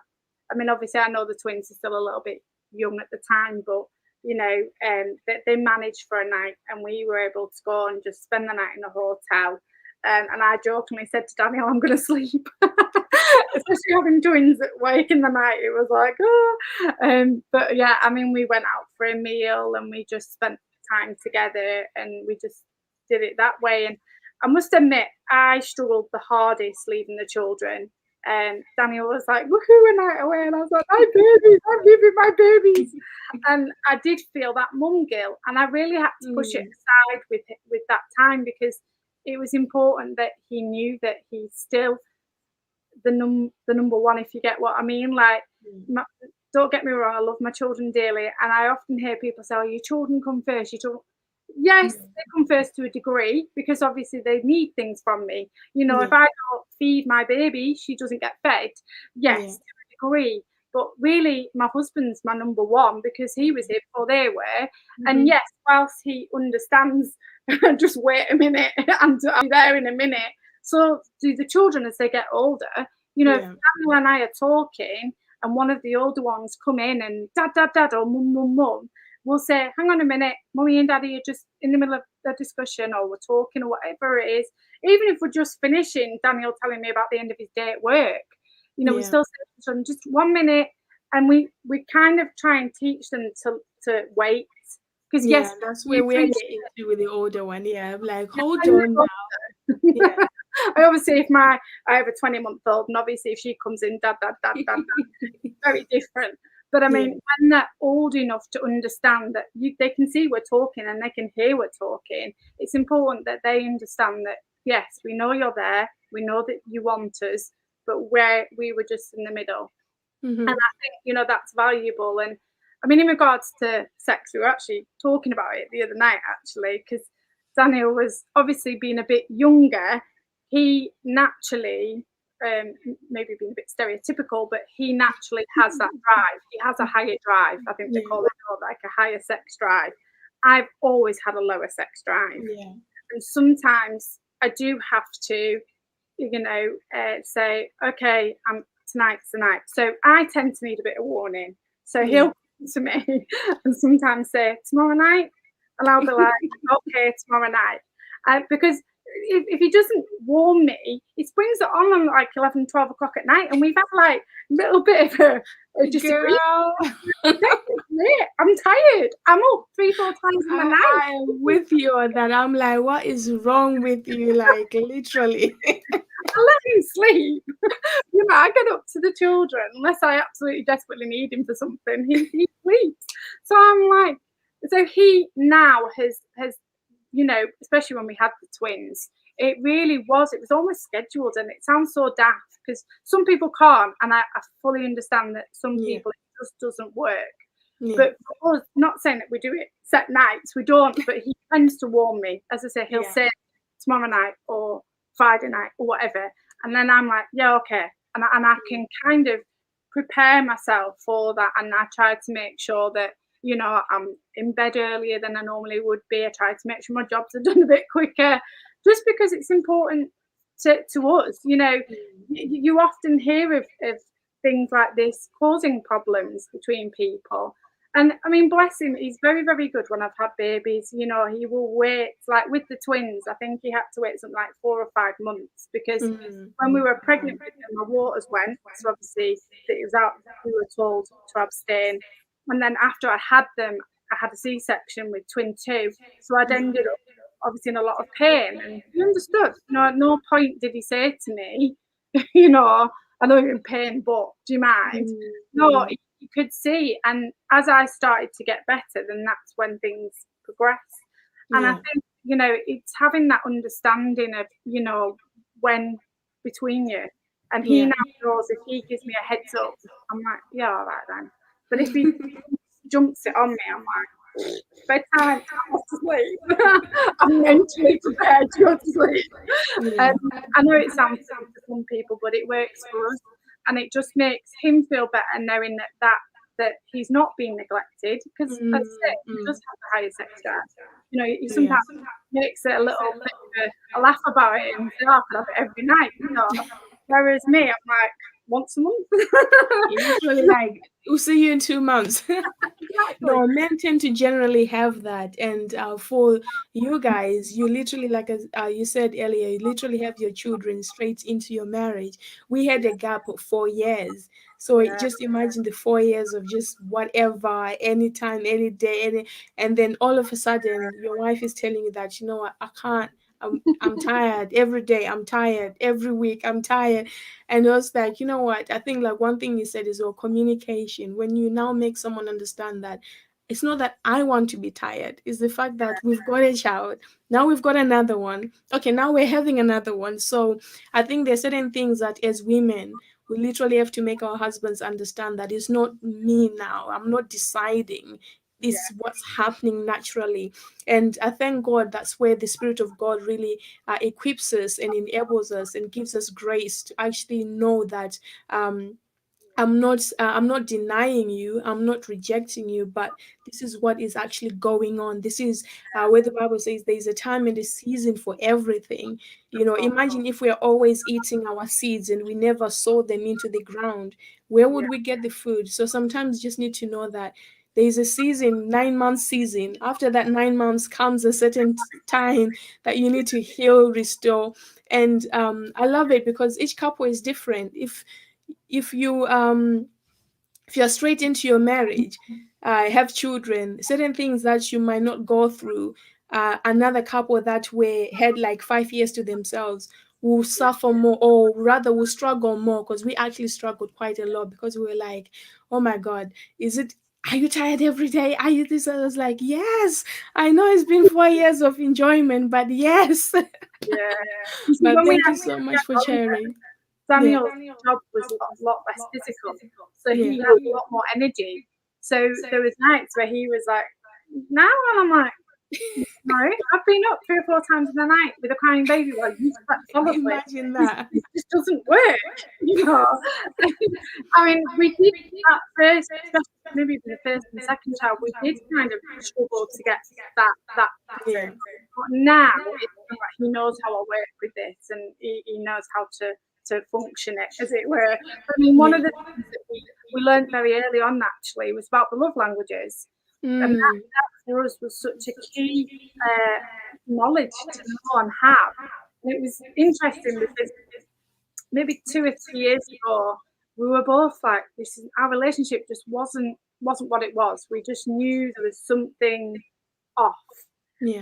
I mean, obviously, I know the twins are still a little bit young at the time, but they managed for a night, and we were able to go and just spend the night in a hotel. And I jokingly said to Daniel, I'm going to sleep. Especially having twins at work in the night, it was like, oh. But yeah, I mean, we went out for a meal and we just spent time together, and we just did it that way. And I must admit, I struggled the hardest leaving the children. And Daniel was like, woohoo, a night away. And I was like, my babies, I'm leaving my babies. And I did feel that mum guilt. And I really had to push it aside with that time, because it was important that he knew that he's still the number one, if you get what I mean. Like, don't get me wrong, I love my children dearly. And I often hear people say, oh, your children come first. Yes, they come first to a degree, because obviously they need things from me. If I don't feed my baby, she doesn't get fed. Yes, to a degree. But really, my husband's my number one, because he was here before they were. And yes, whilst he understands, just wait a minute, and I'll be there in a minute. So do the children as they get older. If Daniel and I are talking, and one of the older ones come in and dad, or mum, we'll say, hang on a minute, mummy and daddy are just in the middle of the discussion, or we're talking, or whatever it is. Even if we're just finishing, Daniel telling me about the end of his day at work, we still say to them, just 1 minute. And we kind of try and teach them to wait. Because yes,
that's where we're getting to with the older one. Yeah, like, hold on now.
I obviously, I have a 20-month-old, and obviously if she comes in, dad, very different. But I mean, when they're old enough to understand that they can see we're talking and they can hear we're talking, it's important that they understand that, yes, we know you're there, we know that you want us, but we were just in the middle. And I think, that's valuable. And I mean, in regards to sex, we were actually talking about it the other night, actually, because Daniel was obviously being a bit younger. He naturally, maybe being a bit stereotypical, but he naturally has that drive. He has a higher drive. I think they call it like a higher sex drive. I've always had a lower sex drive. And sometimes I do have to, say, okay, tonight's the night. So I tend to need a bit of warning. So he'll come to me and sometimes say, tomorrow night? And I'll be like, okay, tomorrow night. Because if he doesn't warn me, he springs it on like 11, 12 o'clock at night, and we've had like a little bit of a disagreement. I'm tired. I'm up 3-4 times in the night.
I am with you on that. I'm like, what is wrong with you? Like, literally.
I let him sleep. I get up to the children unless I absolutely desperately need him for something. He sleeps. So I'm like, so he now has especially when we had the twins, it really was. It was almost scheduled, and it sounds so daft because some people can't, and I fully understand that some people it just doesn't work. But for us, not saying that we do it set nights, we don't, but he tends to warn me. As I say, he'll say tomorrow night or Friday night or whatever. And then I'm like, yeah, okay. And I can kind of prepare myself for that. And I try to make sure that, I'm in bed earlier than I normally would be. I try to make sure my jobs are done a bit quicker, just because it's important to us. You often hear of things like this causing problems between people. And I mean, bless him, he's very, very good when I've had babies. He will wait, like with the twins, I think he had to wait something like 4 or 5 months because when we were pregnant with them, my waters went. So obviously, it was out, we were told to abstain. And then after I had them, I had a C-section with twin 2. So I'd ended up obviously in a lot of pain. And he understood. At no point did he say to me, I know you're in pain, but do you mind? No, you could see. And as I started to get better, then that's when things progress. And I think, it's having that understanding of, when between you. And he now knows if he gives me a heads up, I'm like, yeah, all right then. But if he jumps it on me, I'm like, bedtime, I'm off to sleep. I'm mentally prepared to go to sleep. I know it sounds simple to some people, but it works for us. And it just makes him feel better knowing that he's not being neglected, because as I say, he does have a higher sex drive. He sometimes makes it a little bit of a laugh about it and say, I could have it every night, Whereas me, I'm like, once a month.
Usually like, we'll see you in 2 months. No, men tend to generally have that. And for you guys, you literally, like as you said earlier, you literally have your children straight into your marriage. We had a gap of 4 years. So just imagine the 4 years of just whatever, anytime, any day, and then all of a sudden your wife is telling you that, you know what, I can't. I'm tired every day. I'm tired every week. I'm tired. And it was like, you know what? I think like one thing you said is communication. When you now make someone understand that it's not that I want to be tired, it's the fact that we've got a child. Now we've got another one. Okay, now we're having another one. So I think there's certain things that as women, we literally have to make our husbands understand that it's not me now. I'm not deciding. It's what's happening naturally. And I thank God that's where the Spirit of God really equips us and enables us and gives us grace to actually know that I'm not denying you, I'm not rejecting you, but this is what is actually going on. This is where the Bible says there's a time and a season for everything. Imagine if we're always eating our seeds and we never sow them into the ground. Where would we get the food? So sometimes you just need to know that there's a season, 9 month season. After that 9 months comes a certain time that you need to heal, restore. And I love it because each couple is different. If you're straight into your marriage, have children, certain things that you might not go through, another couple that had like 5 years to themselves will suffer more, or rather will struggle more, because we actually struggled quite a lot because we were like, oh my God, are you tired every day? Are you this? I was like, yes, I know it's been 4 years of enjoyment, but yes.
Yeah.
But thank you so much for sharing.
Daniel's job was a lot less physical, so he had a lot more energy. So there was nights where he was like, now, and I'm like, no, I've been up 3 or 4 times in the night with a crying baby while you slept solidly.
Imagine that.
This just doesn't work, I mean, we did at first, maybe the first and second child, we did kind of struggle to get that pattern. But now he knows how I work with this, and he knows how to function it, as it were. I mean, one of the things that we learned very early on actually was about the love languages. And that for us was such a key knowledge to know and have. And it was interesting because maybe 2 or 3 years ago, we were both like, our relationship just wasn't what it was. We just knew there was something off. And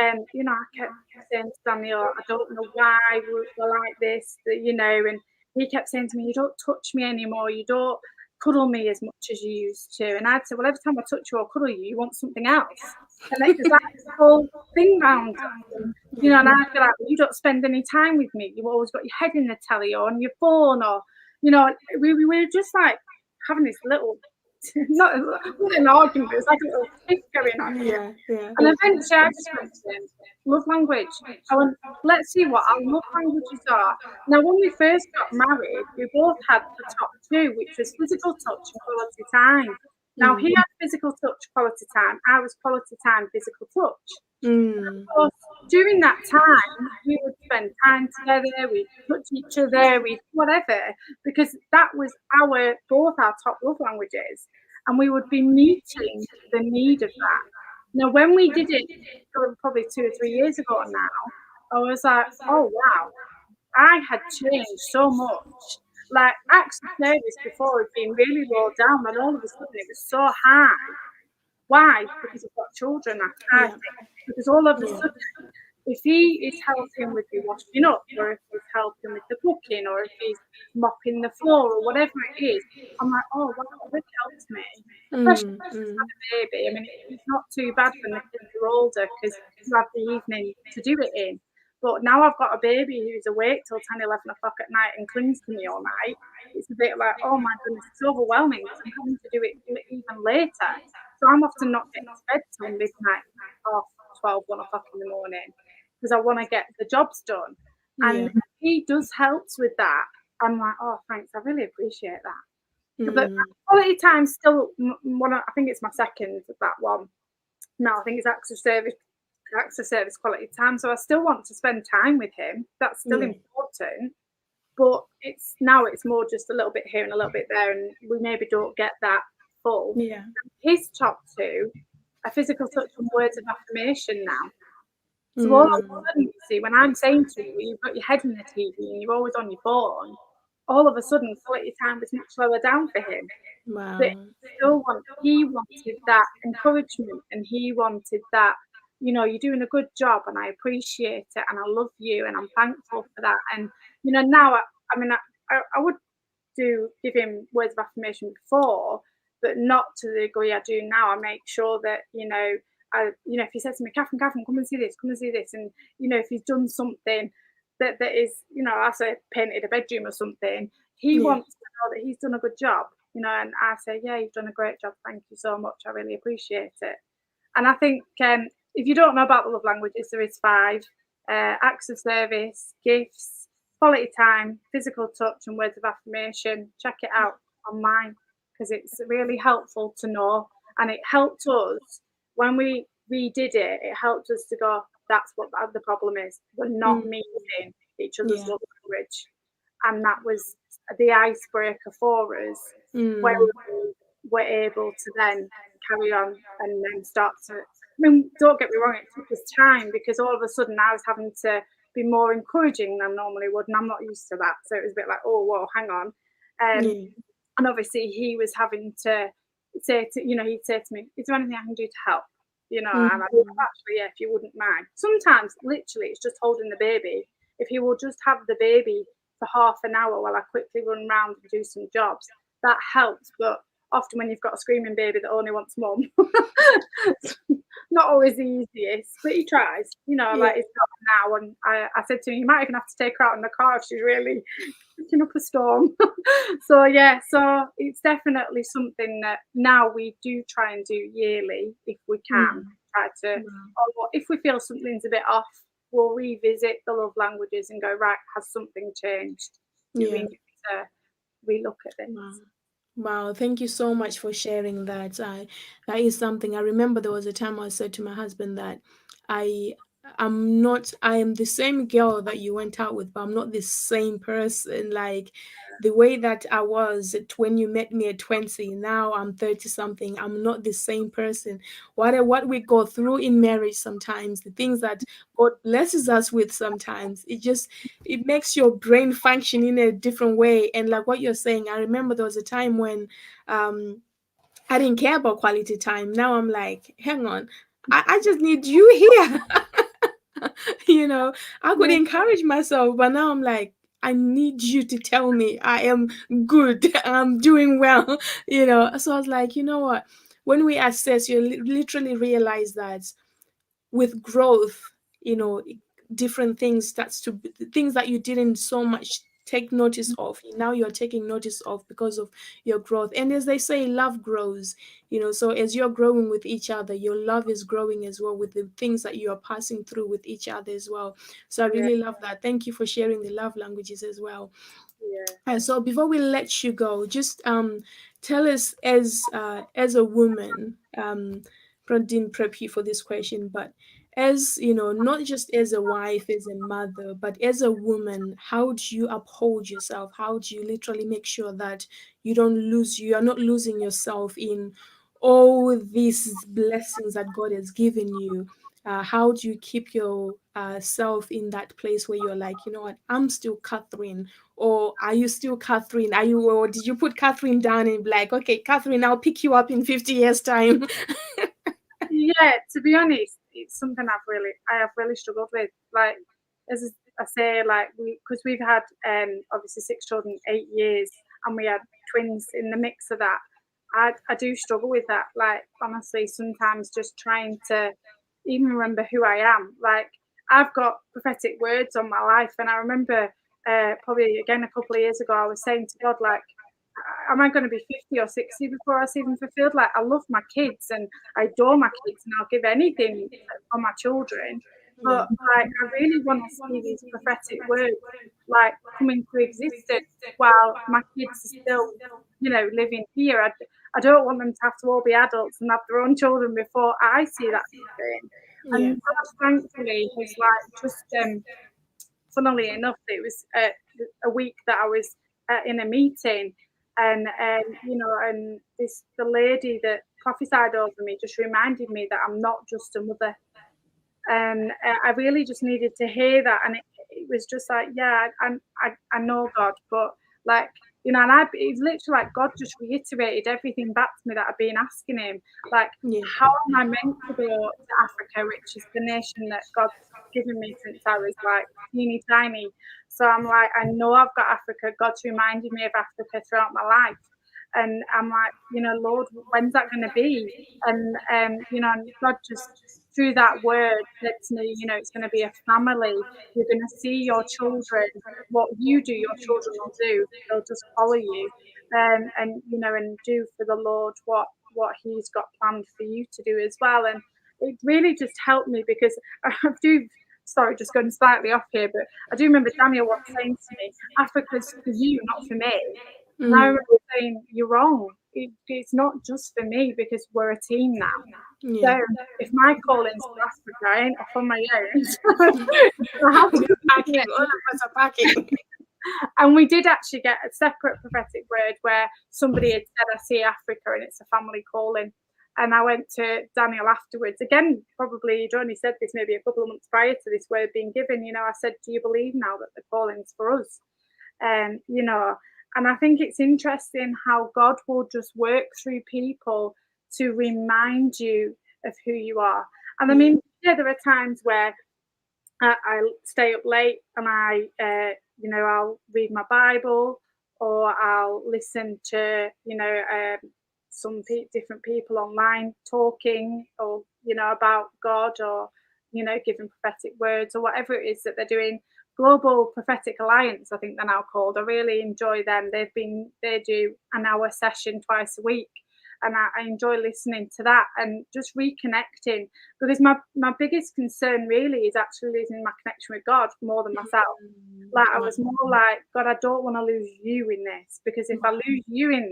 I kept saying to Daniel, I don't know why we're like this, and he kept saying to me, you don't touch me anymore, you don't cuddle me as much as you used to. And I'd say, well, every time I touch you or cuddle you, you want something else. And it was like this whole thing round us. And,
Yeah.
and I feel like, well, you don't spend any time with me. You've always got your head in the telly or on your phone, or, we were just like having this little, not an argument, but it's like a little tiff going on.
Yeah. Yeah.
And eventually I just went to him, love language. I went, let's see what our love languages are. Now, when we first got married, we both had the top two, which was physical touch and quality time. Now, he
Mm.
had physical touch, quality time. I was quality time, physical touch.
Mm.
So during that time, we would spend time together, we'd touch each other, we'd whatever, because that was both our top love languages. And we would be meeting the need of that. Now, when we did it probably 2 or 3 years ago now, I was like, oh, wow, I had changed so much. Like, acts of service before had been really low down, and all of a sudden it was so high. Why? Because I've got children, I
Yeah.
think. Because all of a
Yeah.
sudden, if he is helping with the washing up, or if he's helping with the cooking, or if he's mopping the floor, or whatever it is, I'm like, oh, wow, that really helps me. Especially
Mm.
if she's
Mm.
had a baby. I mean, it's not too bad when the kids are older because you have the evening to do it in. But now I've got a baby who's awake till 10, 11 o'clock at night and clings to me all night. It's a bit like, oh my goodness, it's overwhelming because I'm having to do it even later. So I'm often not getting to bed till midnight, half 12, 1 o'clock in the morning because I want to get the jobs done. And
Yeah.
he does helps with that. I'm like, oh, thanks, I really appreciate that. But
Mm.
quality time still I think it's my second, that one. No, I think it's acts of service quality time. So I still want to spend time with him. That's still
Yeah.
important. But it's more just a little bit here and a little bit there, and we maybe don't get that full.
Yeah.
His top two are physical touch and words of affirmation now. So all of a
Mm.
sudden, you see, when I'm saying to you, you've got your head in the TV and you're always on your phone, all of a sudden, quality time was much lower down for him. But
Wow.
he wanted that encouragement, and he wanted that, you're doing a good job and I appreciate it and I love you and I'm thankful for that. And, now, I mean, I would give him words of affirmation before, but not to the degree I do now. I make sure that, if he says to me, Catherine, come and see this, and if he's done something that is, I say painted a bedroom or something, he
Yeah.
wants to know that he's done a good job, and I say, yeah, you've done a great job, thank you so much, I really appreciate it. And I think if you don't know about the love languages, there is 5: acts of service, gifts, quality time, physical touch, and words of affirmation. Check it out online because it's really helpful to know. And it helped us when we redid it, it helped us to go, that's what the problem is. We're not
Mm.
meeting each other's
Yeah.
love language. And that was the icebreaker for us, where
Mm.
we were able to then carry on and then start to. I mean, don't get me wrong, it took us time because all of a sudden I was having to be more encouraging than I normally would, and I'm not used to that. So it was a bit like, oh, whoa, hang on.
Yeah.
And obviously he was having to he'd say to me, is there anything I can do to help? And I'd be like,
Mm.
actually, yeah, if you wouldn't mind. Sometimes, literally, it's just holding the baby. If he will just have the baby for half an hour while I quickly run around and do some jobs, that helps. But often when you've got a screaming baby that only wants mum, not always the easiest, but he tries.
Yeah.
Like he's got now, and I said to him, you might even have to take her out in the car if she's really picking up a storm. So yeah, so it's definitely something that now we do try and do yearly if we can.
Mm.
Try to,
Wow.
or if we feel something's a bit off, we'll revisit the love languages and go, right, has something changed? Do we
Yeah.
need to relook at this?
Wow. Wow, thank you so much for sharing that. That is something I remember. There was a time I said to my husband that I I am the same girl that you went out with, but I'm not the same person. Like the way that I was when you met me at 20, now I'm 30 something. I'm not the same person. What we go through in marriage sometimes, the things that God blesses us with sometimes, it makes your brain function in a different way. And like what you're saying, I remember there was a time when um I didn't care about quality time. Now I'm like, hang on, I just need you here. you know, I could
Yeah,
encourage myself, but now I'm like, I need you to tell me I am good, I'm doing well. So I was like, you know what? when we assess, you literally realize that with growth, you know, different things starts to things that you didn't so much take notice of, now you're taking notice of because of your growth. And as they say, love grows, you know, so as you're growing with each other, your love is growing as well with the things that you are passing through with each other as well. So I
Yeah,
really love that. Thank you for sharing the love languages as well.
yeah.
And so before we let you go, just tell us as a woman, didn't prep you for this question, but as you know, not just as a wife, as a mother, but as a woman, how do you uphold yourself? How do you literally make sure that you are not losing yourself in all these blessings that God has given you? How do you keep your self in that place where you're like, you know what, I'm still Catherine, or are you still Catherine? Are you, or did you put Catherine down and be like, okay, Catherine, I'll pick you up in 50 years' time?
Yeah, to be honest, it's something I have really struggled with. Like, as I say, like because we've had obviously 6 children, 8 years, and we had twins in the mix of that. I do struggle with that. Like, honestly, sometimes just trying to even remember who I am. Like, I've got prophetic words on my life, and I remember probably again a couple of years ago, I was saying to God, like, am I going to be 50 or 60 before I see them fulfilled? Like, I love my kids and I adore my kids, and I'll give anything for my children.
Yeah.
But like, I really want to see these prophetic words like coming to existence while my kids are still, living here. I don't want them to have to all be adults and have their own children before I see that happen.
Yeah.
And God, thankfully, has like just funnily enough, it was a week that I was in a meeting, and and the lady that prophesied over me just reminded me that I'm not just a mother, and I really just needed to hear that, and it was just like, yeah, I know God, but like, and it's literally like God just reiterated everything back to me that I've been asking Him, like,
Yeah.
how am I meant to go to Africa, which is the nation that God's given me since I was like teeny tiny. So I'm like, I know I've got Africa. God's reminded me of Africa throughout my life. And I'm like, Lord, when's that going to be? And, and God just through that word said to me, it's going to be a family. You're going to see your children. What you do, your children will do. They'll just follow you, and do for the Lord what He's got planned for you to do as well. And it really just helped me because I do. Sorry, just going slightly off here, but I do remember Daniel once saying to me, "Africa's for you, not for me." And I
Mm.
remember saying, "You're wrong. It's not just for me because we're a team now.
Yeah.
So if my calling's for Africa, I ain't off on my own. I have to
We're
do
packing. All
it."
of us are packing.
And we did actually get a separate prophetic word where somebody had said, "I see Africa and it's a family calling." And I went to Daniel afterwards. Again, probably you'd only said this maybe a couple of months prior to this word being given. I said, "Do you believe now that the calling's for us?" And I think it's interesting how God will just work through people to remind you of who you are. And I
Yeah.
mean, yeah, there are times where I stay up late and I'll read my Bible, or I'll listen to, some different people online talking, or, about God, or, giving prophetic words, or whatever it is that they're doing. Global Prophetic Alliance, I think they're now called. I really enjoy them. They do an hour session twice a week, and I enjoy listening to that and just reconnecting, because my biggest concern really is actually losing my connection with God more than myself. Like, I was more like, God, I don't want to lose you in this, because if I lose you in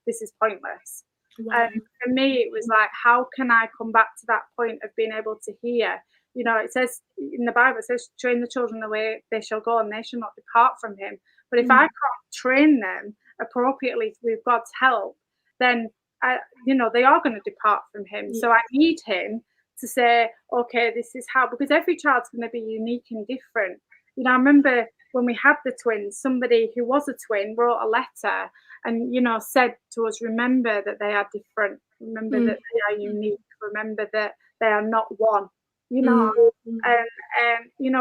this is pointless.
Wow.
And for me, it was like, how can I come back to that point of being able to hear? It says in the Bible, it says, train the children the way they shall go, and they shall not depart from Him. But if I can't train them appropriately with God's help, then they are going to depart from Him.
Yeah.
So I need Him to say, okay, this is how, because every child's going to be unique and different. I remember when we had the twins, somebody who was a twin wrote a letter and, said to us, remember that they are different. Remember that they are unique. Remember that they are not one, and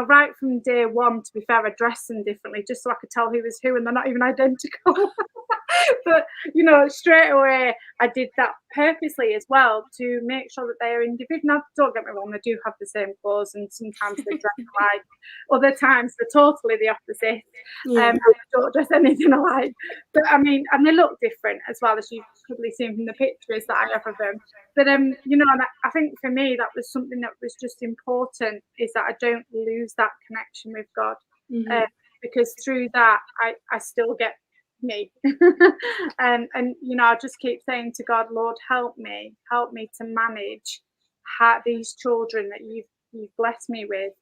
right from day one, to be fair, I dressed them differently just so I could tell who was who, and they're not even identical. But straight away I did that purposely as well, to make sure that they are individual. Now, don't get me wrong, they do have the same clothes, and sometimes they dress alike. Other times they're totally the opposite.
Yeah.
They don't dress anything alike. But I mean, and they look different as well, as you've probably seen from the pictures that I have of them. But you know, and I think for me that was something that was just important, is that I don't lose that connection with God, because through that I still get me. And you know, I just keep saying to God, Lord, help me to manage these children that you've blessed me with,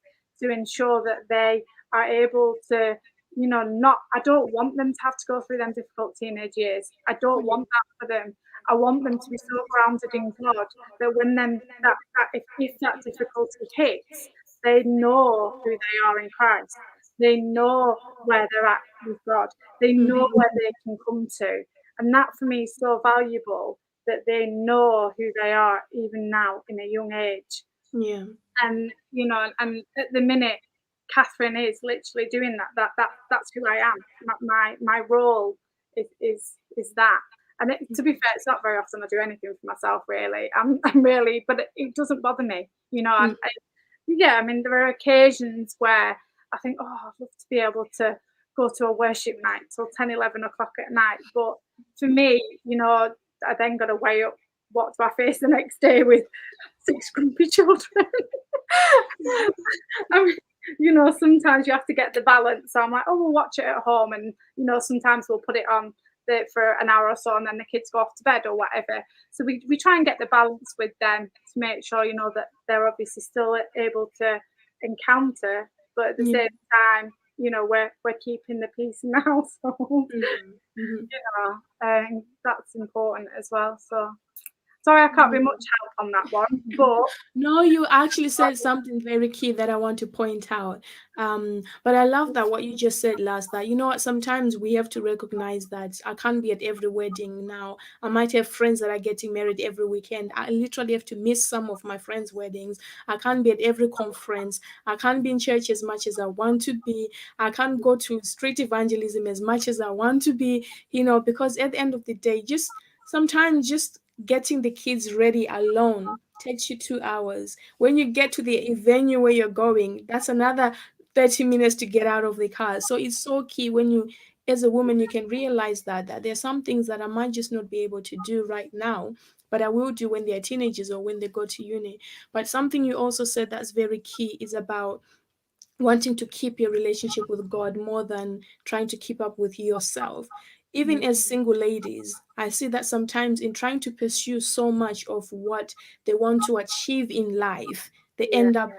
to ensure that they are able to, you know, not, I don't want them to have to go through them difficult teenage years. I don't want that for them. I want them to be so grounded in God that when then that if that difficulty hits, they know who they are in Christ. They know where they're at with God. They know where they can come to. And that for me is so valuable, that they know who they are even now in a young age.
Yeah.
And you know, and at the minute, Catherine is literally doing that. That's who I am. My role is that. And to be fair, it's not very often I do anything for myself, really. I'm really, but it doesn't bother me. You know, yeah, I mean, there are occasions where I think, oh, I'd love to be able to go to a worship night till 10, 11 o'clock at night. But for me, you know, I then got to weigh up, what do I face the next day with 6 grumpy children? I mean, you know, sometimes you have to get the balance. So I'm like, oh, we'll watch it at home. And, you know, sometimes we'll put it on for an hour or so, and then the kids go off to bed or whatever. So we try and get the balance with them to make sure, you know, that they're obviously still able to encounter, but at the same time, you know, we're keeping the peace in the household. You know, that's important as well. So sorry, I can't be much help on that one, but
No, you actually said something very key that I want to point out. But I love that what you just said last, that you know what, sometimes we have to recognize that I can't be at every wedding now. I might have friends that are getting married every weekend. I literally have to miss some of my friends' weddings. I can't be at every conference. I can't be in church as much as I want to be. I can't go to street evangelism as much as I want to be, you know, because at the end of the day, sometimes just getting the kids ready alone takes you 2 hours. When you get to the venue where you're going, that's another 30 minutes to get out of the car. So it's so key when you, as a woman, you can realize that there are some things that I might just not be able to do right now, but I will do when they're teenagers or when they go to uni. But something you also said that's very key is about wanting to keep your relationship with God more than trying to keep up with yourself. Even as single ladies, I see that sometimes in trying to pursue so much of what they want to achieve in life, they
yeah,
end up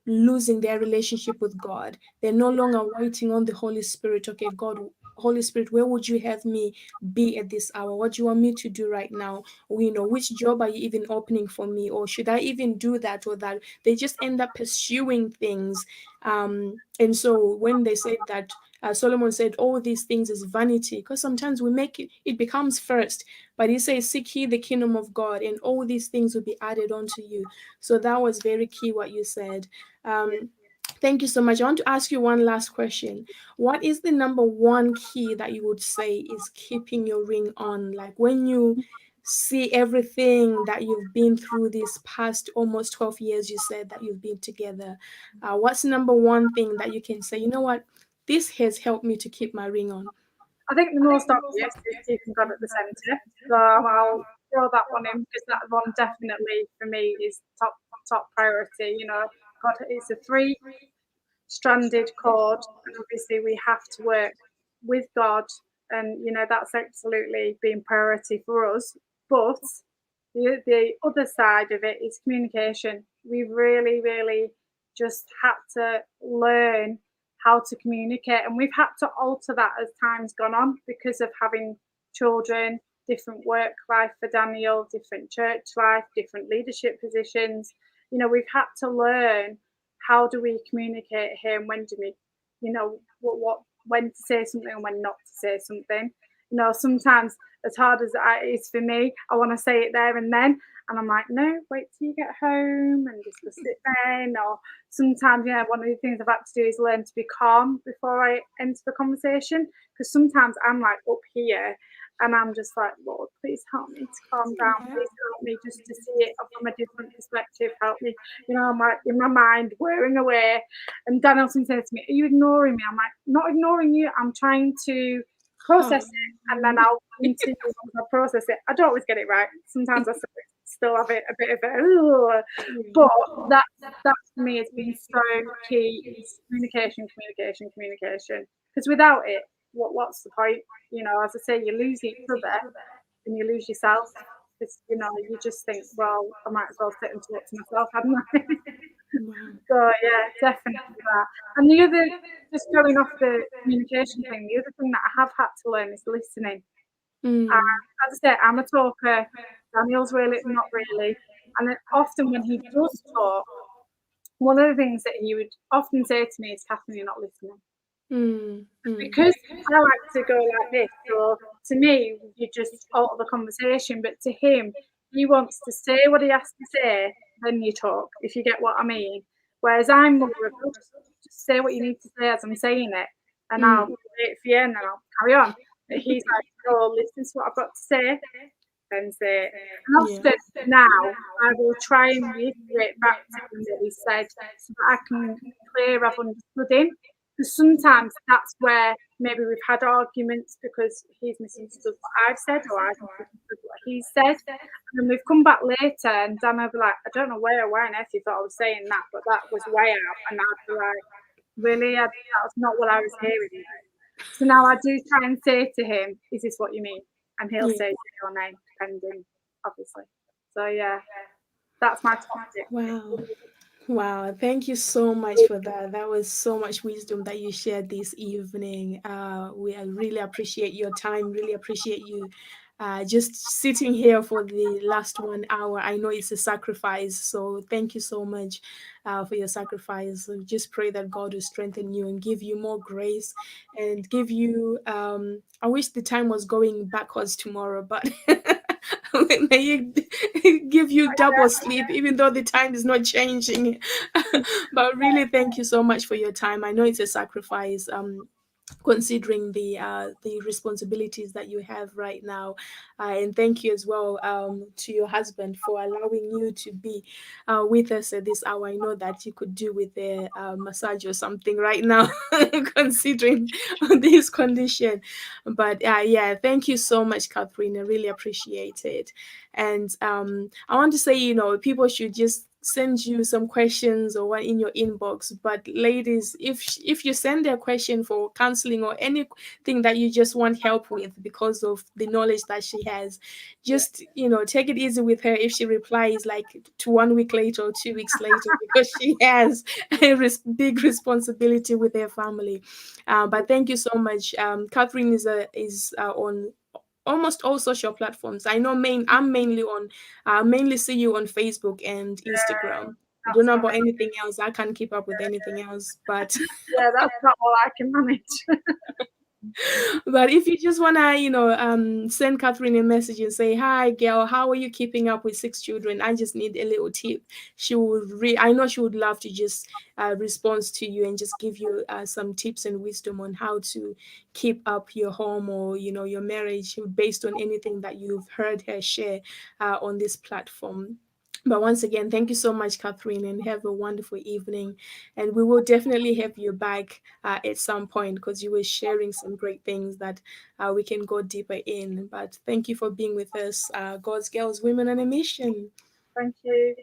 losing their relationship with God. They're no longer waiting on the Holy Spirit. Okay, God, Holy Spirit, where would you have me be at this hour? What do you want me to do right now? Or, you know, which job are you even opening for me? Or should I even do that or that? They just end up pursuing things. And so when they said that, Solomon said all these things is vanity, because sometimes we make it becomes first. But he says, seek ye the kingdom of God, and all these things will be added onto you. So that was very key what you said. Thank you so much. I want to ask you one last question. What is the number one key that you would say is keeping your ring on? Like when you see everything that you've been through these past almost 12 years, you said that you've been together. What's number one thing that you can say, you know what, this has helped me to keep my ring on?
I think the most obvious is keeping God at the centre. So I'll throw that one in, because that one definitely for me is top priority. You know, God, it's a three-stranded cord, and obviously we have to work with God, and you know that's absolutely been priority for us. But the other side of it is communication. We've really just had to learn how to communicate, and we've had to alter that as time's gone on, because of having children, different work life for Daniel, different church life, different leadership positions. You know, we've had to learn, how do we communicate here, and when do we, you know, what when to say something and when not to say something. You know, sometimes, as hard as it is for me, I want to say it there and then, and I'm like, no, wait till you get home and discuss it then. Or sometimes, you know, one of the things I've had to do is learn to be calm before I enter the conversation, because sometimes I'm like up here, And I'm just like, Lord, please help me to calm down.
Yeah.
Please help me just to see it from a different perspective. Help me, I'm like in my mind whirring away. And Danielson says to me, "Are you ignoring me?" I'm like, "Not ignoring you. I'm trying to process it, and then I'll continue once I process it." I don't always get it right. Sometimes I still have it a bit of a, but that for me has been so key. Is communication, communication, communication. Because without it, what's the point? As I say, you lose each other and you lose yourself. Because you just think, well, I might as well sit and talk to myself, hadn't I?
Wow.
So yeah, definitely that. And the other, just going off the communication thing, the other thing that I have had to learn is listening. As I say, I'm a talker. Daniel's really not really. And then often when he does talk, one of the things that he would often say to me is, "Catherine, you're not listening." Because I like to go like this, so to me, you just alter the conversation. But to him, he wants to say what he has to say, then you talk, if you get what I mean. Whereas I'm more of a, just say what you need to say as I'm saying it, and I'll wait for you, and then I'll carry on. But he's like, "Oh, listen to what I've got to say," and say it. And often now, I will try and reiterate back to him what he said, so that I can be clear I've understood him. Because sometimes that's where maybe we've had arguments because he's misunderstood what I've said or I've misunderstood what he said. And then we've come back later and Dan will be like, "I don't know why on earth you thought I was saying that, but that was way out." And I'd be like, "Really? That was not what I was hearing." So now I do try and say to him, "Is this what you mean?" And he'll say your name, depending, obviously. So yeah, that's my top tip.
Wow. Wow, thank you so much for that. That was so much wisdom that you shared this evening. I really appreciate your time, really appreciate you just sitting here for the last 1 hour. I know it's a sacrifice, so thank you so much for your sacrifice. So just pray that God will strengthen you and give you more grace and give you. I wish the time was going backwards tomorrow, but may you give you double sleep, even though the time is not changing. But really, thank you so much for your time. I know it's a sacrifice. Considering the responsibilities that you have right now, and thank you as well to your husband for allowing you to be with us at this hour. I know that you could do with a massage or something right now, considering this condition. But yeah, thank you so much, Catherine. I really appreciate it. And I want to say, people should just send you some questions or what in your inbox. But ladies, if you send a question for counseling or anything that you just want help with because of the knowledge that she has, just take it easy with her if she replies like to 1 week later or 2 weeks later, because she has a big responsibility with her family. But thank you so much. Catherine is on almost all social platforms. I know I'm mainly on mainly see you on Facebook and Instagram. I don't
That's
know about
fine.
anything else. I can't keep up with anything else, but
Yeah, that's not all I can manage.
but if you just wanna, send Catherine a message and say, "Hi, girl, how are you keeping up with 6 children? I just need a little tip." She would I know she would love to just respond to you and just give you some tips and wisdom on how to keep up your home or your marriage based on anything that you've heard her share on this platform. But once again, thank you so much, Catherine, and have a wonderful evening. And we will definitely have you back at some point because you were sharing some great things that we can go deeper in. But thank you for being with us, God's Girls, Women on a Mission.
Thank you.